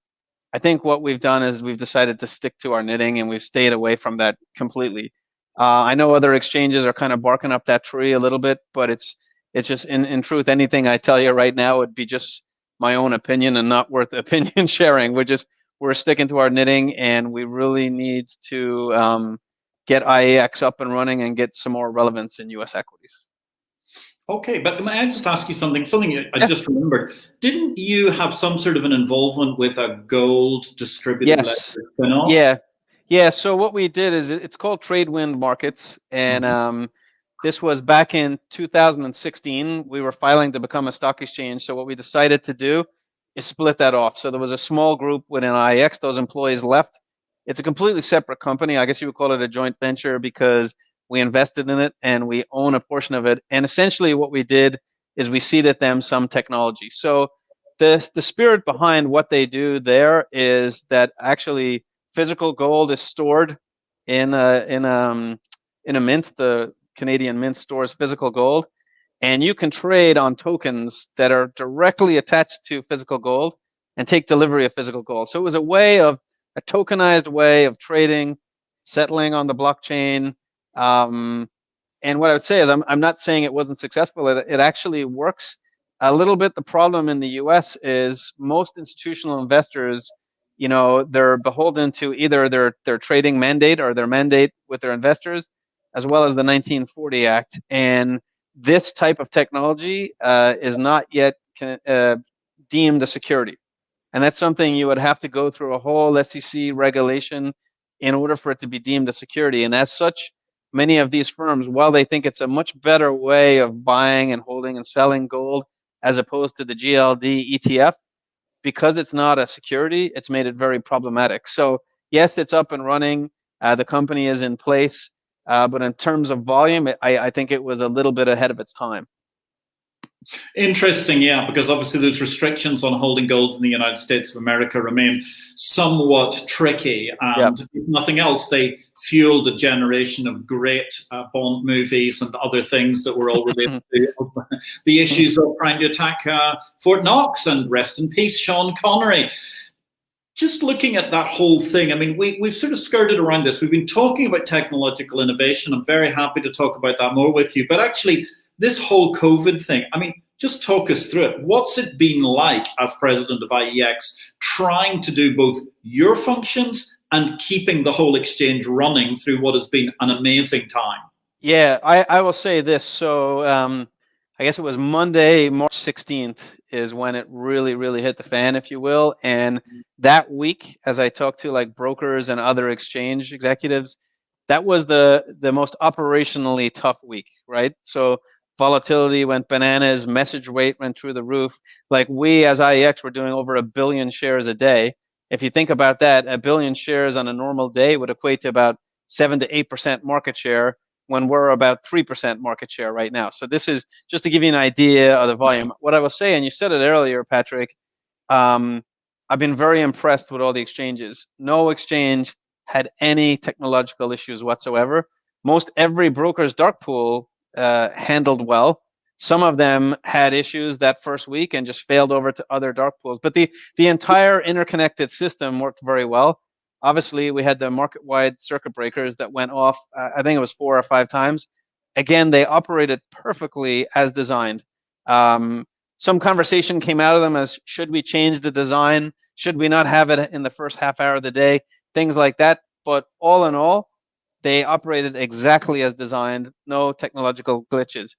think what we've done is we've decided to stick to our knitting, and we've stayed away from that completely. I know other exchanges are kind of barking up that tree a little bit, but it's just in truth, anything I tell you right now would be just my own opinion and not worth opinion sharing. We're sticking to our knitting, and we really need to get IEX up and running and get some more relevance in U.S. equities. Okay, but may I just ask you something? I just remembered. Didn't you have some sort of an involvement with a gold distributed Yes. spin-off? Yeah. So what we did is it's called Tradwind Markets, and this was back in 2016. We were filing to become a stock exchange. So what we decided to do is split that off. So there was a small group within IEX. Those employees left. It's a completely separate company. I guess you would call it a joint venture because we invested in it and we own a portion of it. And essentially what we did is we ceded them some technology. So the spirit behind what they do there is that actually physical gold is stored in a mint. The Canadian Mint stores physical gold, and you can trade on tokens that are directly attached to physical gold and take delivery of physical gold. So it was a tokenized way of trading, settling on the blockchain. And what I would say is I'm not saying it wasn't successful. It actually works a little bit. The problem in the US is most institutional investors, they're beholden to either their trading mandate or their mandate with their investors, as well as the 1940 Act. And this type of technology is not yet deemed a security. And that's something you would have to go through a whole SEC regulation in order for it to be deemed a security. And as such, many of these firms, while they think it's a much better way of buying and holding and selling gold as opposed to the GLD ETF, because it's not a security, it's made it very problematic. So yes, it's up and running. The company is in place. But in terms of volume, I think it was a little bit ahead of its time. Interesting, yeah, because obviously those restrictions on holding gold in the United States of America remain somewhat tricky. And if nothing else, they fueled a generation of great Bond movies and other things that were all related to the issues of trying to attack Fort Knox, and rest in peace, Sean Connery. Just looking at that whole thing, I mean, we've sort of skirted around this. We've been talking about technological innovation. I'm very happy to talk about that more with you. But actually, this whole COVID thing, I mean, just talk us through it. What's it been like as president of IEX, trying to do both your functions and keeping the whole exchange running through what has been an amazing time? Yeah, I will say this. So I guess it was Monday, March 16th is when it really, really hit the fan, if you will. And that week, as I talked to like brokers and other exchange executives, that was the most operationally tough week, right? So Volatility went bananas. Message rate went through the roof. Like we as IEX were doing over 1 billion shares a day. If you think about that, 1 billion shares on a normal day would equate to about 7 to 8% market share when we're about 3% market share right now. So this is just to give you an idea of the volume. What I will say, and you said it earlier, Patrick, I've been very impressed with all the exchanges. No exchange had any technological issues whatsoever. Most every broker's dark pool handled well. Some of them had issues that first week and just failed over to other dark pools. But the entire interconnected system worked very well. Obviously, we had the market-wide circuit breakers that went off, I think it was 4 or 5 times. Again, they operated perfectly as designed. Some conversation came out of them as, should we change the design? Should we not have it in the first half hour of the day? Things like that. But all in all, they operated exactly as designed, no technological glitches.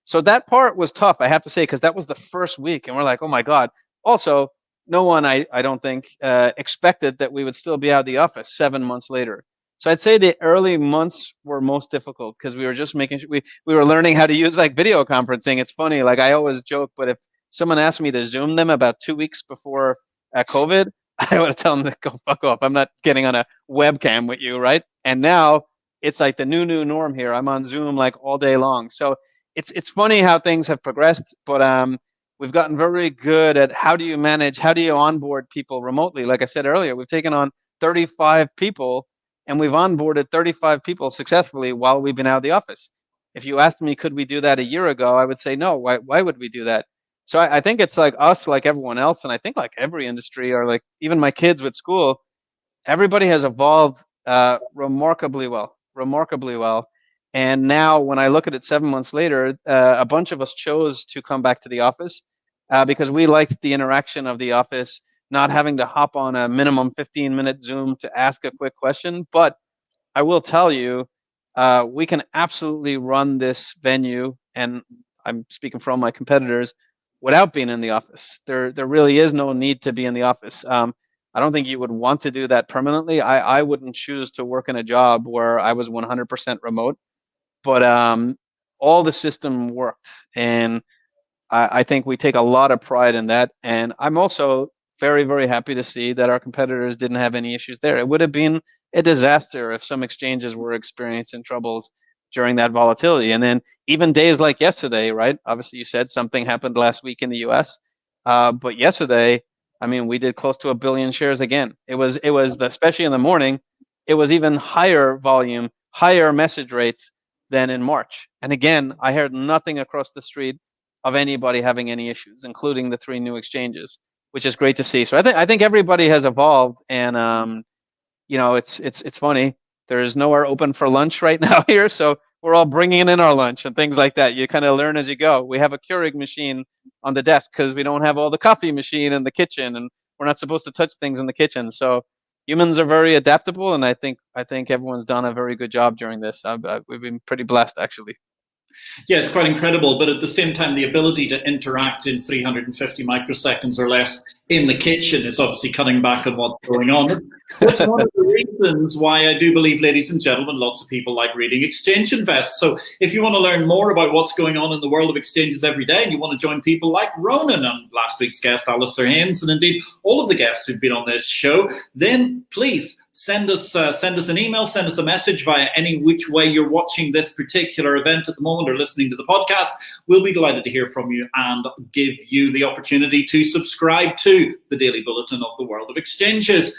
So that part was tough, I have to say, because that was the first week. And we're like, oh my God. Also, no one, I don't think, expected that we would still be out of the office 7 months later. So I'd say the early months were most difficult because we were just making sure we were learning how to use like video conferencing. It's funny, like I always joke, but if someone asked me to Zoom them about 2 weeks before COVID, I would tell them to go fuck off. I'm not getting on a webcam with you, right? And now it's like the new norm here. I'm on Zoom like all day long. So it's funny how things have progressed, but we've gotten very good at how do you manage, how do you onboard people remotely? Like I said earlier, we've taken on 35 people and we've onboarded 35 people successfully while we've been out of the office. If you asked me, could we do that a year ago? I would say no. Why would we do that? So I think it's like us, like everyone else, and I think like every industry, or like even my kids with school, everybody has evolved remarkably well. And now when I look at it 7 months later, a bunch of us chose to come back to the office because we liked the interaction of the office, not having to hop on a minimum 15-minute Zoom to ask a quick question. But I will tell you, we can absolutely run this venue, and I'm speaking from my competitors, without being in the office. There really is no need to be in the office. I don't think you would want to do that permanently. I wouldn't choose to work in a job where I was 100% remote, but all the system worked. And I think we take a lot of pride in that. And I'm also very, very happy to see that our competitors didn't have any issues there. It would have been a disaster if some exchanges were experiencing troubles during that volatility. And then even days like yesterday, right? Obviously, you said something happened last week in the US. But yesterday, I mean, we did close to 1 billion shares again. It was especially in the morning, it was even higher volume, higher message rates than in March. And again, I heard nothing across the street of anybody having any issues, including the 3 new exchanges, which is great to see. So I think everybody has evolved, and you know, it's funny. There's nowhere open for lunch right now here, so we're all bringing in our lunch and things like that. You kind of learn as you go. We have a Keurig machine on the desk because we don't have all the coffee machine in the kitchen, and we're not supposed to touch things in the kitchen. So humans are very adaptable, and I think everyone's done a very good job during this. We've been pretty blessed, actually. Yeah, it's quite incredible, but at the same time, the ability to interact in 350 microseconds or less in the kitchen is obviously cutting back on what's going on. That's one of the reasons why I do believe, ladies and gentlemen, lots of people like reading Exchange Invest. So if you want to learn more about what's going on in the world of exchanges every day, and you want to join people like Ronan and last week's guest, Alistair Haynes, and indeed all of the guests who've been on this show, then please send us an email, send us a message via any which way you're watching this particular event at the moment or listening to the podcast. We'll be delighted to hear from you and give you the opportunity to subscribe to the Daily Bulletin of the World of Exchanges.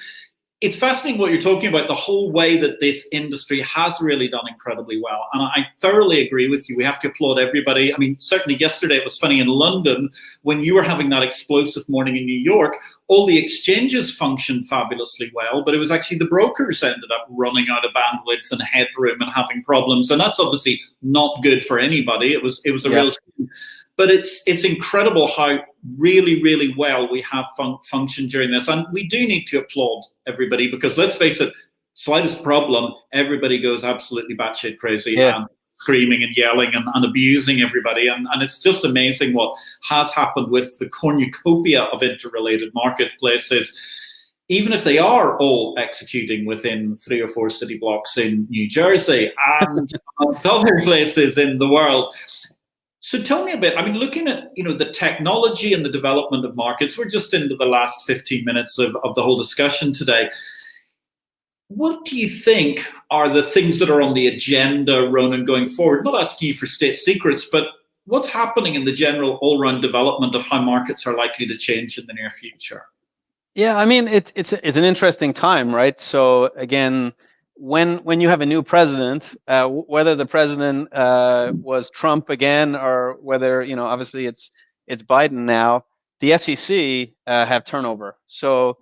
It's fascinating what you're talking about, the whole way that this industry has really done incredibly well. And I thoroughly agree with you. We have to applaud everybody. I mean, certainly yesterday it was funny in London when you were having that explosive morning in New York, all the exchanges functioned fabulously well, but it was actually the brokers ended up running out of bandwidth and headroom and having problems. And that's obviously not good for anybody. It was a real shame. But it's incredible how really, really well we have functioned during this. And we do need to applaud everybody because let's face it, slightest problem, everybody goes absolutely batshit crazy and screaming and yelling and abusing everybody. And it's just amazing what has happened with the cornucopia of interrelated marketplaces. Even if they are all executing within 3 or 4 city blocks in New Jersey and other places in the world, So tell me a bit. I mean, looking at the technology and the development of markets, we're just into the last 15 minutes of the whole discussion today. What do you think are the things that are on the agenda, Ronan, going forward? Not asking you for state secrets, but what's happening in the general all-round development of how markets are likely to change in the near future? Yeah, I mean, it's an interesting time, right? So again, when you have a new president, whether the president was Trump again or whether obviously it's Biden now, the SEC have turnover. So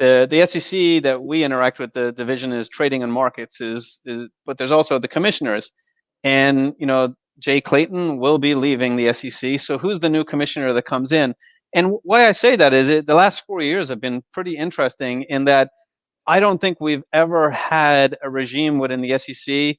the SEC that we interact with, the division is trading and markets, but there's also the commissioners, and Jay Clayton will be leaving the SEC. So who's the new commissioner that comes in? And why I say that is the last 4 years have been pretty interesting in that I don't think we've ever had a regime within the SEC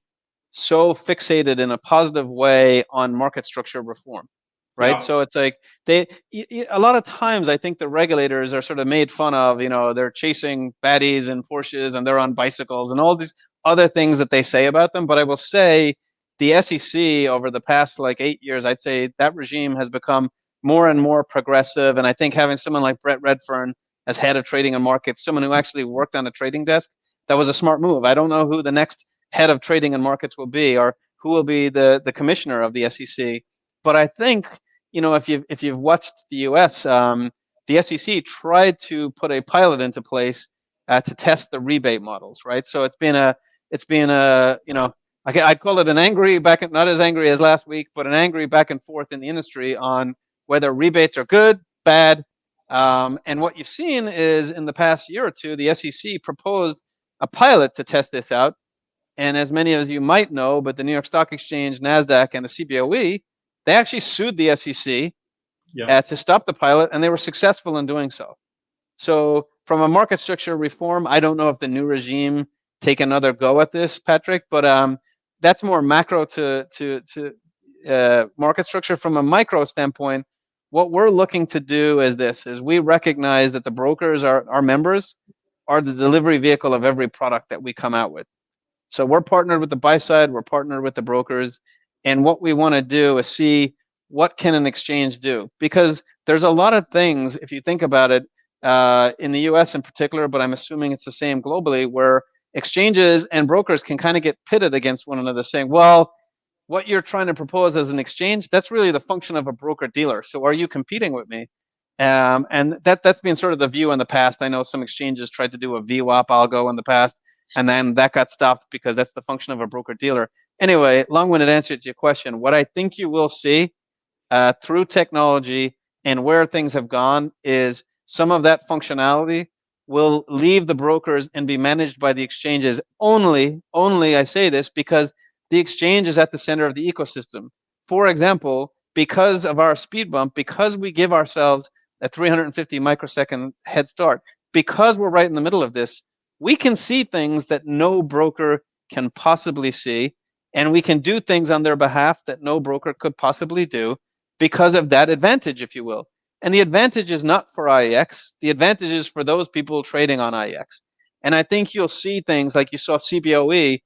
so fixated in a positive way on market structure reform, right? Yeah. So it's like a lot of times I think the regulators are sort of made fun of, they're chasing baddies and Porsches and they're on bicycles and all these other things that they say about them. But I will say the SEC over the past 8 years, I'd say that regime has become more and more progressive. And I think having someone like Brett Redfern as head of trading and markets, someone who actually worked on a trading desk, that was a smart move. I don't know who the next head of trading and markets will be or who will be the commissioner of the SEC. But I think, if you've watched the US, the SEC tried to put a pilot into place to test the rebate models, right? So it's been a I call it an angry not as angry as last week, but an angry back and forth in the industry on whether rebates are good, bad. And what you've seen is in the past year or two, the SEC proposed a pilot to test this out. And as many as you might know, but the New York Stock Exchange, NASDAQ, and the CBOE, they actually sued the SEC to stop the pilot, and they were successful in doing so. So from a market structure reform, I don't know if the new regime take another go at this, Patrick, but that's more macro to market structure. From a micro standpoint, what we're looking to do is we recognize that the brokers, our members, are the delivery vehicle of every product that we come out with. So we're partnered with the buy side, we're partnered with the brokers, and what we want to do is see what can an exchange do, because there's a lot of things, if you think about it, in the US in particular, but I'm assuming it's the same globally, where exchanges and brokers can kind of get pitted against one another, saying, well, what you're trying to propose as an exchange, that's really the function of a broker dealer. So are you competing with me? And that's been sort of the view in the past. I know some exchanges tried to do a VWAP algo in the past, and then that got stopped because that's the function of a broker dealer. Anyway, long-winded answer to your question. What I think you will see through technology and where things have gone is some of that functionality will leave the brokers and be managed by the exchanges only, I say this because the exchange is at the center of the ecosystem. For example, because of our speed bump, because we give ourselves a 350 microsecond head start, because we're right in the middle of this, we can see things that no broker can possibly see, and we can do things on their behalf that no broker could possibly do because of that advantage, if you will. And the advantage is not for IEX. The advantage is for those people trading on IEX. And I think you'll see things like you saw CBOE,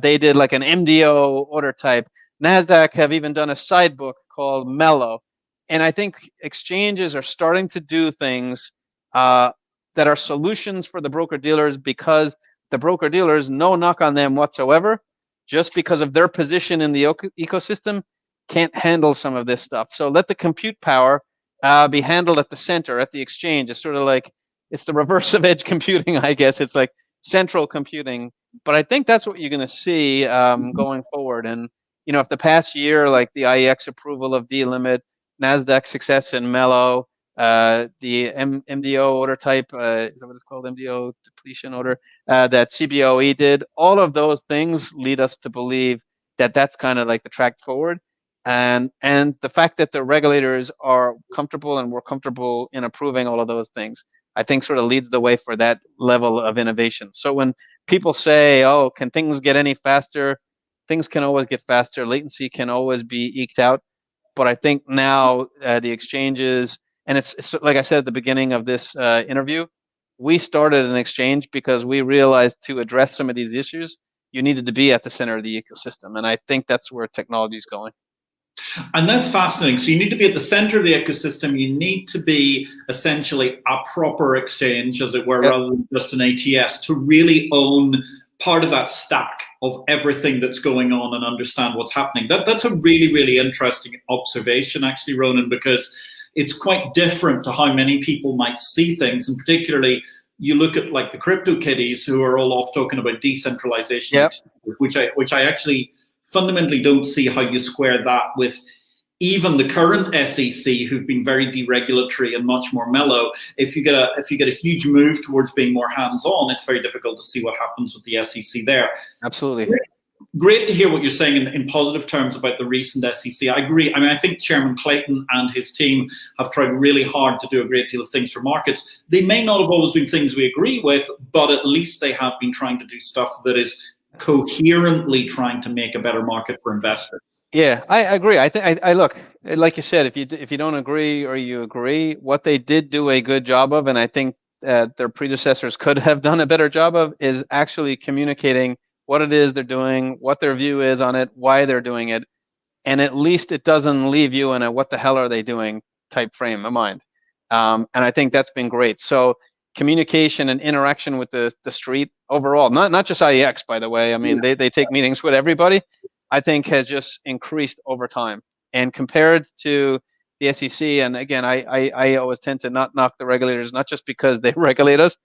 they did like an MDO order type. NASDAQ have even done a side book called Mellow. And I think exchanges are starting to do things that are solutions for the broker dealers, because the broker dealers, no knock on them whatsoever, just because of their position in the ecosystem, can't handle some of this stuff. So let the compute power be handled at the center, at the exchange. It's sort of like, it's the reverse of edge computing, I guess. It's like central computing. But I think that's what you're going to see going forward. And, if the past year, like the IEX approval of D-Limit, NASDAQ success in Mellow, the MDO order type, is that what it's called? MDO depletion order, that CBOE did, all of those things lead us to believe that that's kind of like the track forward. And the fact that the regulators are comfortable and we're comfortable in approving all of those things, I think sort of leads the way for that level of innovation. So when people say, oh, can things get any faster? Things can always get faster. Latency can always be eked out. But I think now the exchanges, and it's like I said at the beginning of this interview, we started an exchange because we realized to address some of these issues, you needed to be at the center of the ecosystem. And I think that's where technology is going. And that's fascinating. So you need to be at the center of the ecosystem. You need to be essentially a proper exchange, as it were, Yep. rather than just an ATS, to really own part of that stack of everything that's going on and understand what's happening. That's a really, really interesting observation, actually, Ronan, because it's quite different to how many people might see things. And particularly, you look at like the crypto kiddies who are all off talking about decentralization, Yep. which I actually fundamentally don't see how you square that with even the current SEC, who've been very deregulatory and much more mellow. If you get a huge move towards being more hands-on, it's very difficult to see what happens with the SEC there. Absolutely. Great to hear what you're saying in positive terms about the recent SEC. I agree. I mean, I think Chairman Clayton and his team have tried really hard to do a great deal of things for markets. They may not have always been things we agree with, but at least they have been trying to do stuff that is coherently trying to make a better market for investors. Yeah, I agree. I think I look, like you said, if you don't agree or you agree, what they did do a good job of, and I think their predecessors could have done a better job of, is actually communicating what it is they're doing, what their view is on it, why they're doing it, and at least it doesn't leave you in a "what the hell are they doing" type frame of mind. And I think that's been great. So communication and interaction with the street overall, not just IEX, by the way. I mean, they take meetings with everybody. I think has just increased over time. And compared to the SEC, and again, I always tend to not knock the regulators, not just because they regulate us,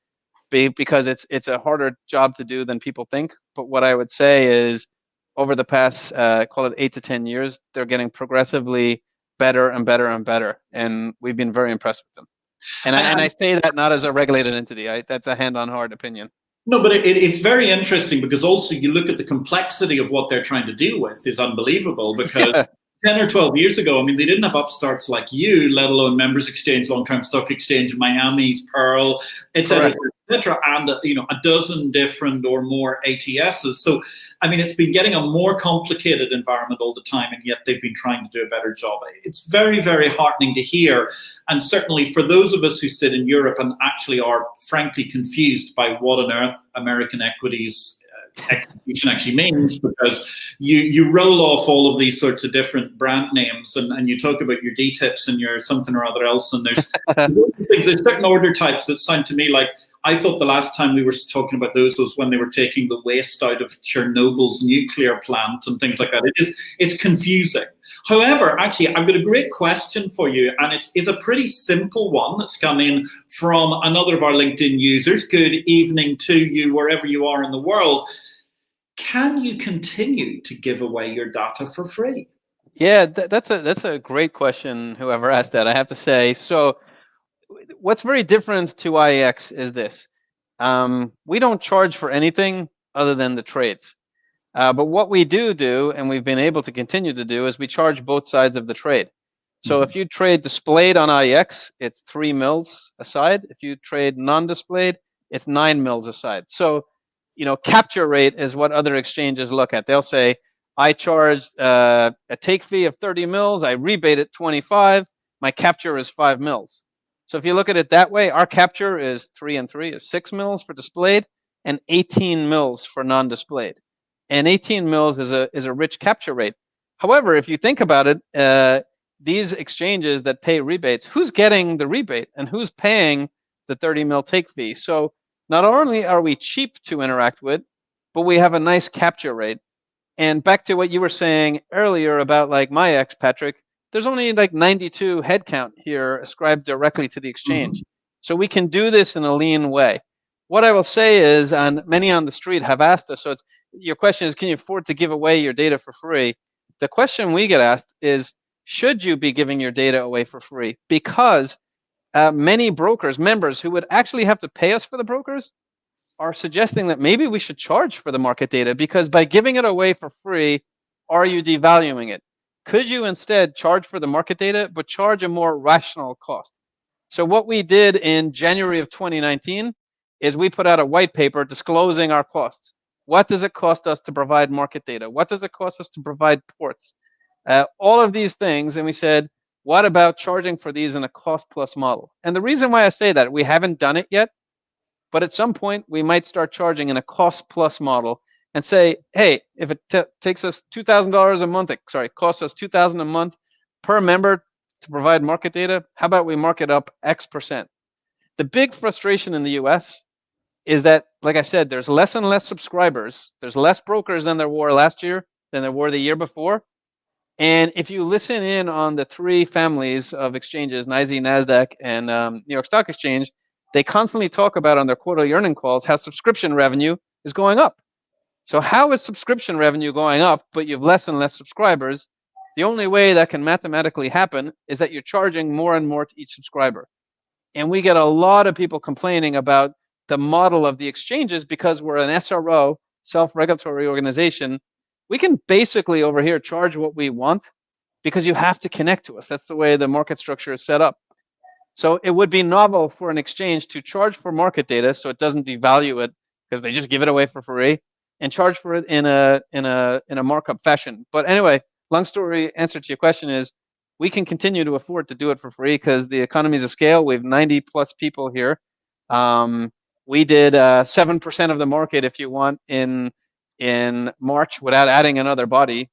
because it's a harder job to do than people think. But what I would say is, over the past, call it 8 to 10 years, they're getting progressively better and better and better. And we've been very impressed with them. And I say that not as a regulated entity. That's a hand-on-heart opinion. No, but it's very interesting because also you look at the complexity of what they're trying to deal with is unbelievable because 10 or 12 years ago, I mean, they didn't have upstarts like you, let alone Members Exchange, Long-Term Stock Exchange, Miami's, Pearl, et cetera, and a dozen different or more ATSs. So, I mean, it's been getting a more complicated environment all the time, and yet they've been trying to do a better job. It's very, very heartening to hear. And certainly for those of us who sit in Europe and actually are frankly confused by what on earth American equities execution actually means, because you roll off all of these sorts of different brand names and you talk about your D-tips and your something or other else, and there's certain order types that sound to me like, I thought the last time we were talking about those was when they were taking the waste out of Chernobyl's nuclear plant and things like that. It's confusing. However, actually, I've got a great question for you, and it's a pretty simple one that's come in from another of our LinkedIn users. Good evening to you, wherever you are in the world. Can you continue to give away your data for free? Yeah, that's a great question, whoever asked that, I have to say. So what's very different to IEX is this. We don't charge for anything other than the trades. But what we do, and we've been able to continue to do, is we charge both sides of the trade. So if you trade displayed on IEX, it's 3 mils a side. If you trade non-displayed, it's 9 mils a side. So, capture rate is what other exchanges look at. They'll say, I charge a take fee of 30 mils, I rebate it 25, my capture is 5 mils. So if you look at it that way, our capture is 3 and 3 is 6 mils for displayed and 18 mils for non-displayed. And 18 mils is a rich capture rate. However, if you think about it, these exchanges that pay rebates, who's getting the rebate and who's paying the 30 mil take fee? So not only are we cheap to interact with, but we have a nice capture rate. And back to what you were saying earlier about like MyEx, Patrick, there's only like 92 headcount here ascribed directly to the exchange. So we can do this in a lean way. What I will say is, and many on the street have asked us, so your question is, can you afford to give away your data for free? The question we get asked is, should you be giving your data away for free? Because many brokers, members who would actually have to pay us for the brokers, are suggesting that maybe we should charge for the market data, because by giving it away for free, are you devaluing it? Could you instead charge for the market data, but charge a more rational cost? So what we did in January of 2019 is we put out a white paper disclosing our costs. What does it cost us to provide market data? What does it cost us to provide ports? All of these things. And we said, what about charging for these in a cost plus model? And the reason why I say that, we haven't done it yet, but at some point we might start charging in a cost plus model. and say, hey, if it takes us $2,000 a month, costs us $2,000 a month per member to provide market data, how about we mark it up X%? The big frustration in the US is that, like I said, there's less and less subscribers. There's less brokers than there were last year, than there were the year before. And if you listen in on the three families of exchanges, NYSE, NASDAQ, and New York Stock Exchange, they constantly talk about on their quarterly earning calls how subscription revenue is going up. So how is subscription revenue going up, but you have less and less subscribers? The only way that can mathematically happen is that you're charging more and more to each subscriber. And we get a lot of people complaining about the model of the exchanges because we're an SRO, self-regulatory organization. We can basically over here charge what we want because you have to connect to us. That's the way the market structure is set up. So it would be novel for an exchange to charge for market data so it doesn't devalue it because they just give it away for free, and charge for it in a markup fashion. But anyway, long story answer to your question is we can continue to afford to do it for free because the economies of scale. We have 90 plus people here. We did 7% of the market, if you want, in March without adding another body.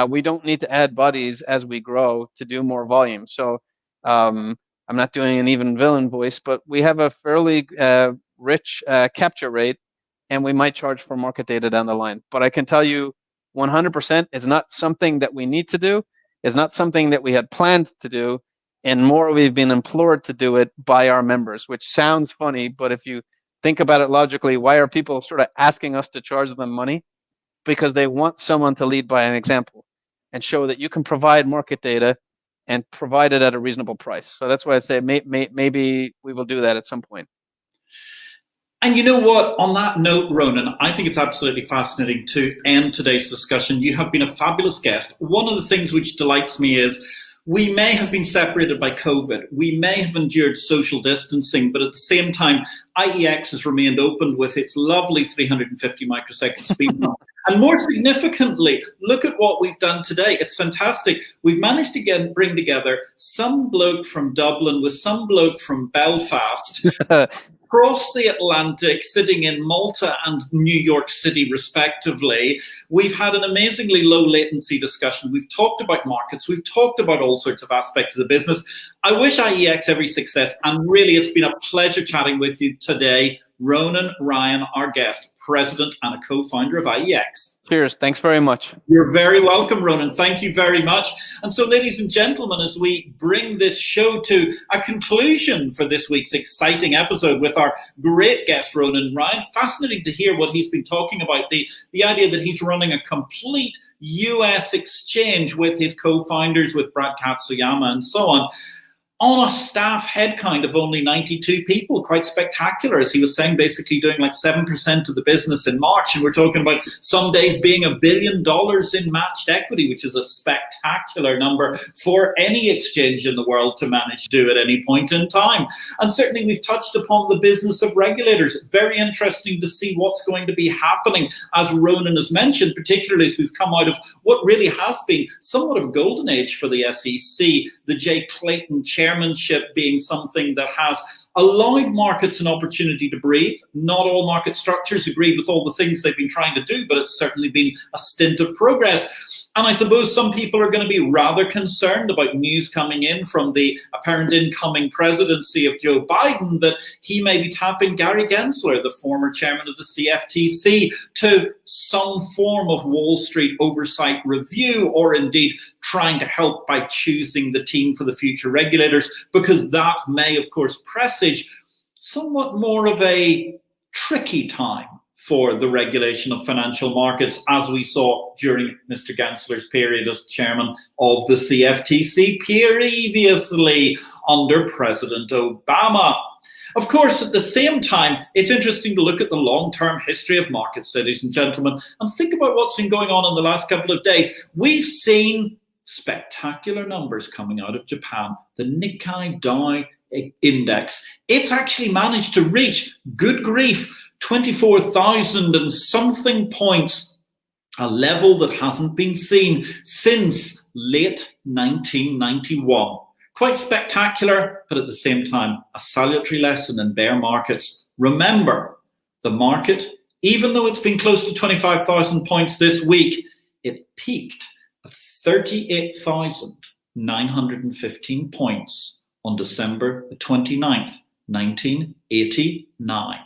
We don't need to add bodies as we grow to do more volume. So I'm not doing an even villain voice, but we have a fairly rich capture rate, and we might charge for market data down the line. But I can tell you 100% it's not something that we need to do. It's not something that we had planned to do. And more, we've been implored to do it by our members, which sounds funny, but if you think about it logically, why are people sort of asking us to charge them money? Because they want someone to lead by an example and show that you can provide market data and provide it at a reasonable price. So that's why I say maybe we will do that at some point. And you know what? On that note, Ronan, I think it's absolutely fascinating to end today's discussion. You have been a fabulous guest. One of the things which delights me is we may have been separated by COVID. We may have endured social distancing, but at the same time, IEX has remained open with its lovely 350 microsecond speed bump. And more significantly, look at what we've done today. It's fantastic. We've managed to bring together some bloke from Dublin with some bloke from Belfast, across the Atlantic, sitting in Malta and New York City, respectively. We've had an amazingly low latency discussion. We've talked about markets. We've talked about all sorts of aspects of the business. I wish IEX every success. And really, it's been a pleasure chatting with you today. Ronan Ryan, our guest, president and a co-founder of IEX. Cheers. Thanks very much. You're very welcome, Ronan. Thank you very much. And so, ladies and gentlemen, as we bring this show to a conclusion for this week's exciting episode with our great guest, Ronan Ryan, fascinating to hear what he's been talking about, the idea that he's running a complete US exchange with his co-founders, with Brad Katsuyama and so on a staff headcount of only 92 people, quite spectacular, as he was saying, basically doing like 7% of the business in March. And we're talking about some days being $1 billion in matched equity, which is a spectacular number for any exchange in the world to manage to do at any point in time. And certainly we've touched upon the business of regulators. Very interesting to see what's going to be happening, as Ronan has mentioned, particularly as we've come out of what really has been somewhat of a golden age for the SEC, the Jay Clayton chairmanship being something that has allowed markets an opportunity to breathe. Not all market structures agreed with all the things they've been trying to do, but it's certainly been a stint of progress. And I suppose some people are going to be rather concerned about news coming in from the apparent incoming presidency of Joe Biden that he may be tapping Gary Gensler, the former chairman of the CFTC, to some form of Wall Street oversight review, or indeed trying to help by choosing the team for the future regulators, because that may, of course, presage somewhat more of a tricky time for the regulation of financial markets, as we saw during Mr. Gensler's period as chairman of the CFTC previously under President Obama. Of course, at the same time, it's interesting to look at the long-term history of markets, ladies and gentlemen, and think about what's been going on in the last couple of days. We've seen spectacular numbers coming out of Japan. The Nikkei Dow index, it's actually managed to reach, good grief, 24,000 and something points, a level that hasn't been seen since late 1991. Quite spectacular, but at the same time, a salutary lesson in bear markets. Remember, the market Even though it's been close to 25,000 points this week, it peaked at 38,915 points on December the 29th, 1989.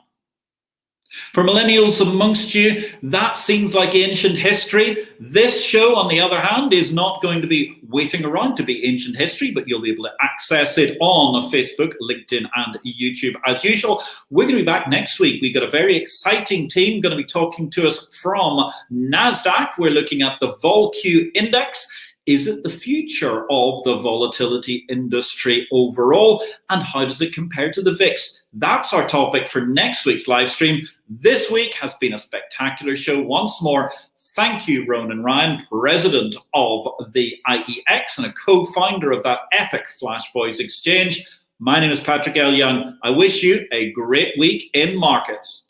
For millennials amongst you, that seems like ancient history. This show, on the other hand, is not going to be waiting around to be ancient history, but you'll be able to access it on Facebook, LinkedIn, and YouTube as usual. We're going to be back next week. We've got a very exciting team going to be talking to us from NASDAQ. We're looking at the VolQ index. Is it the future of the volatility industry overall? And how does it compare to the VIX? That's our topic for next week's live stream. This week has been a spectacular show once more. Thank you, Ronan Ryan, president of the IEX and a co-founder of that epic Flash Boys exchange. My name is Patrick L. Young. I wish you a great week in markets.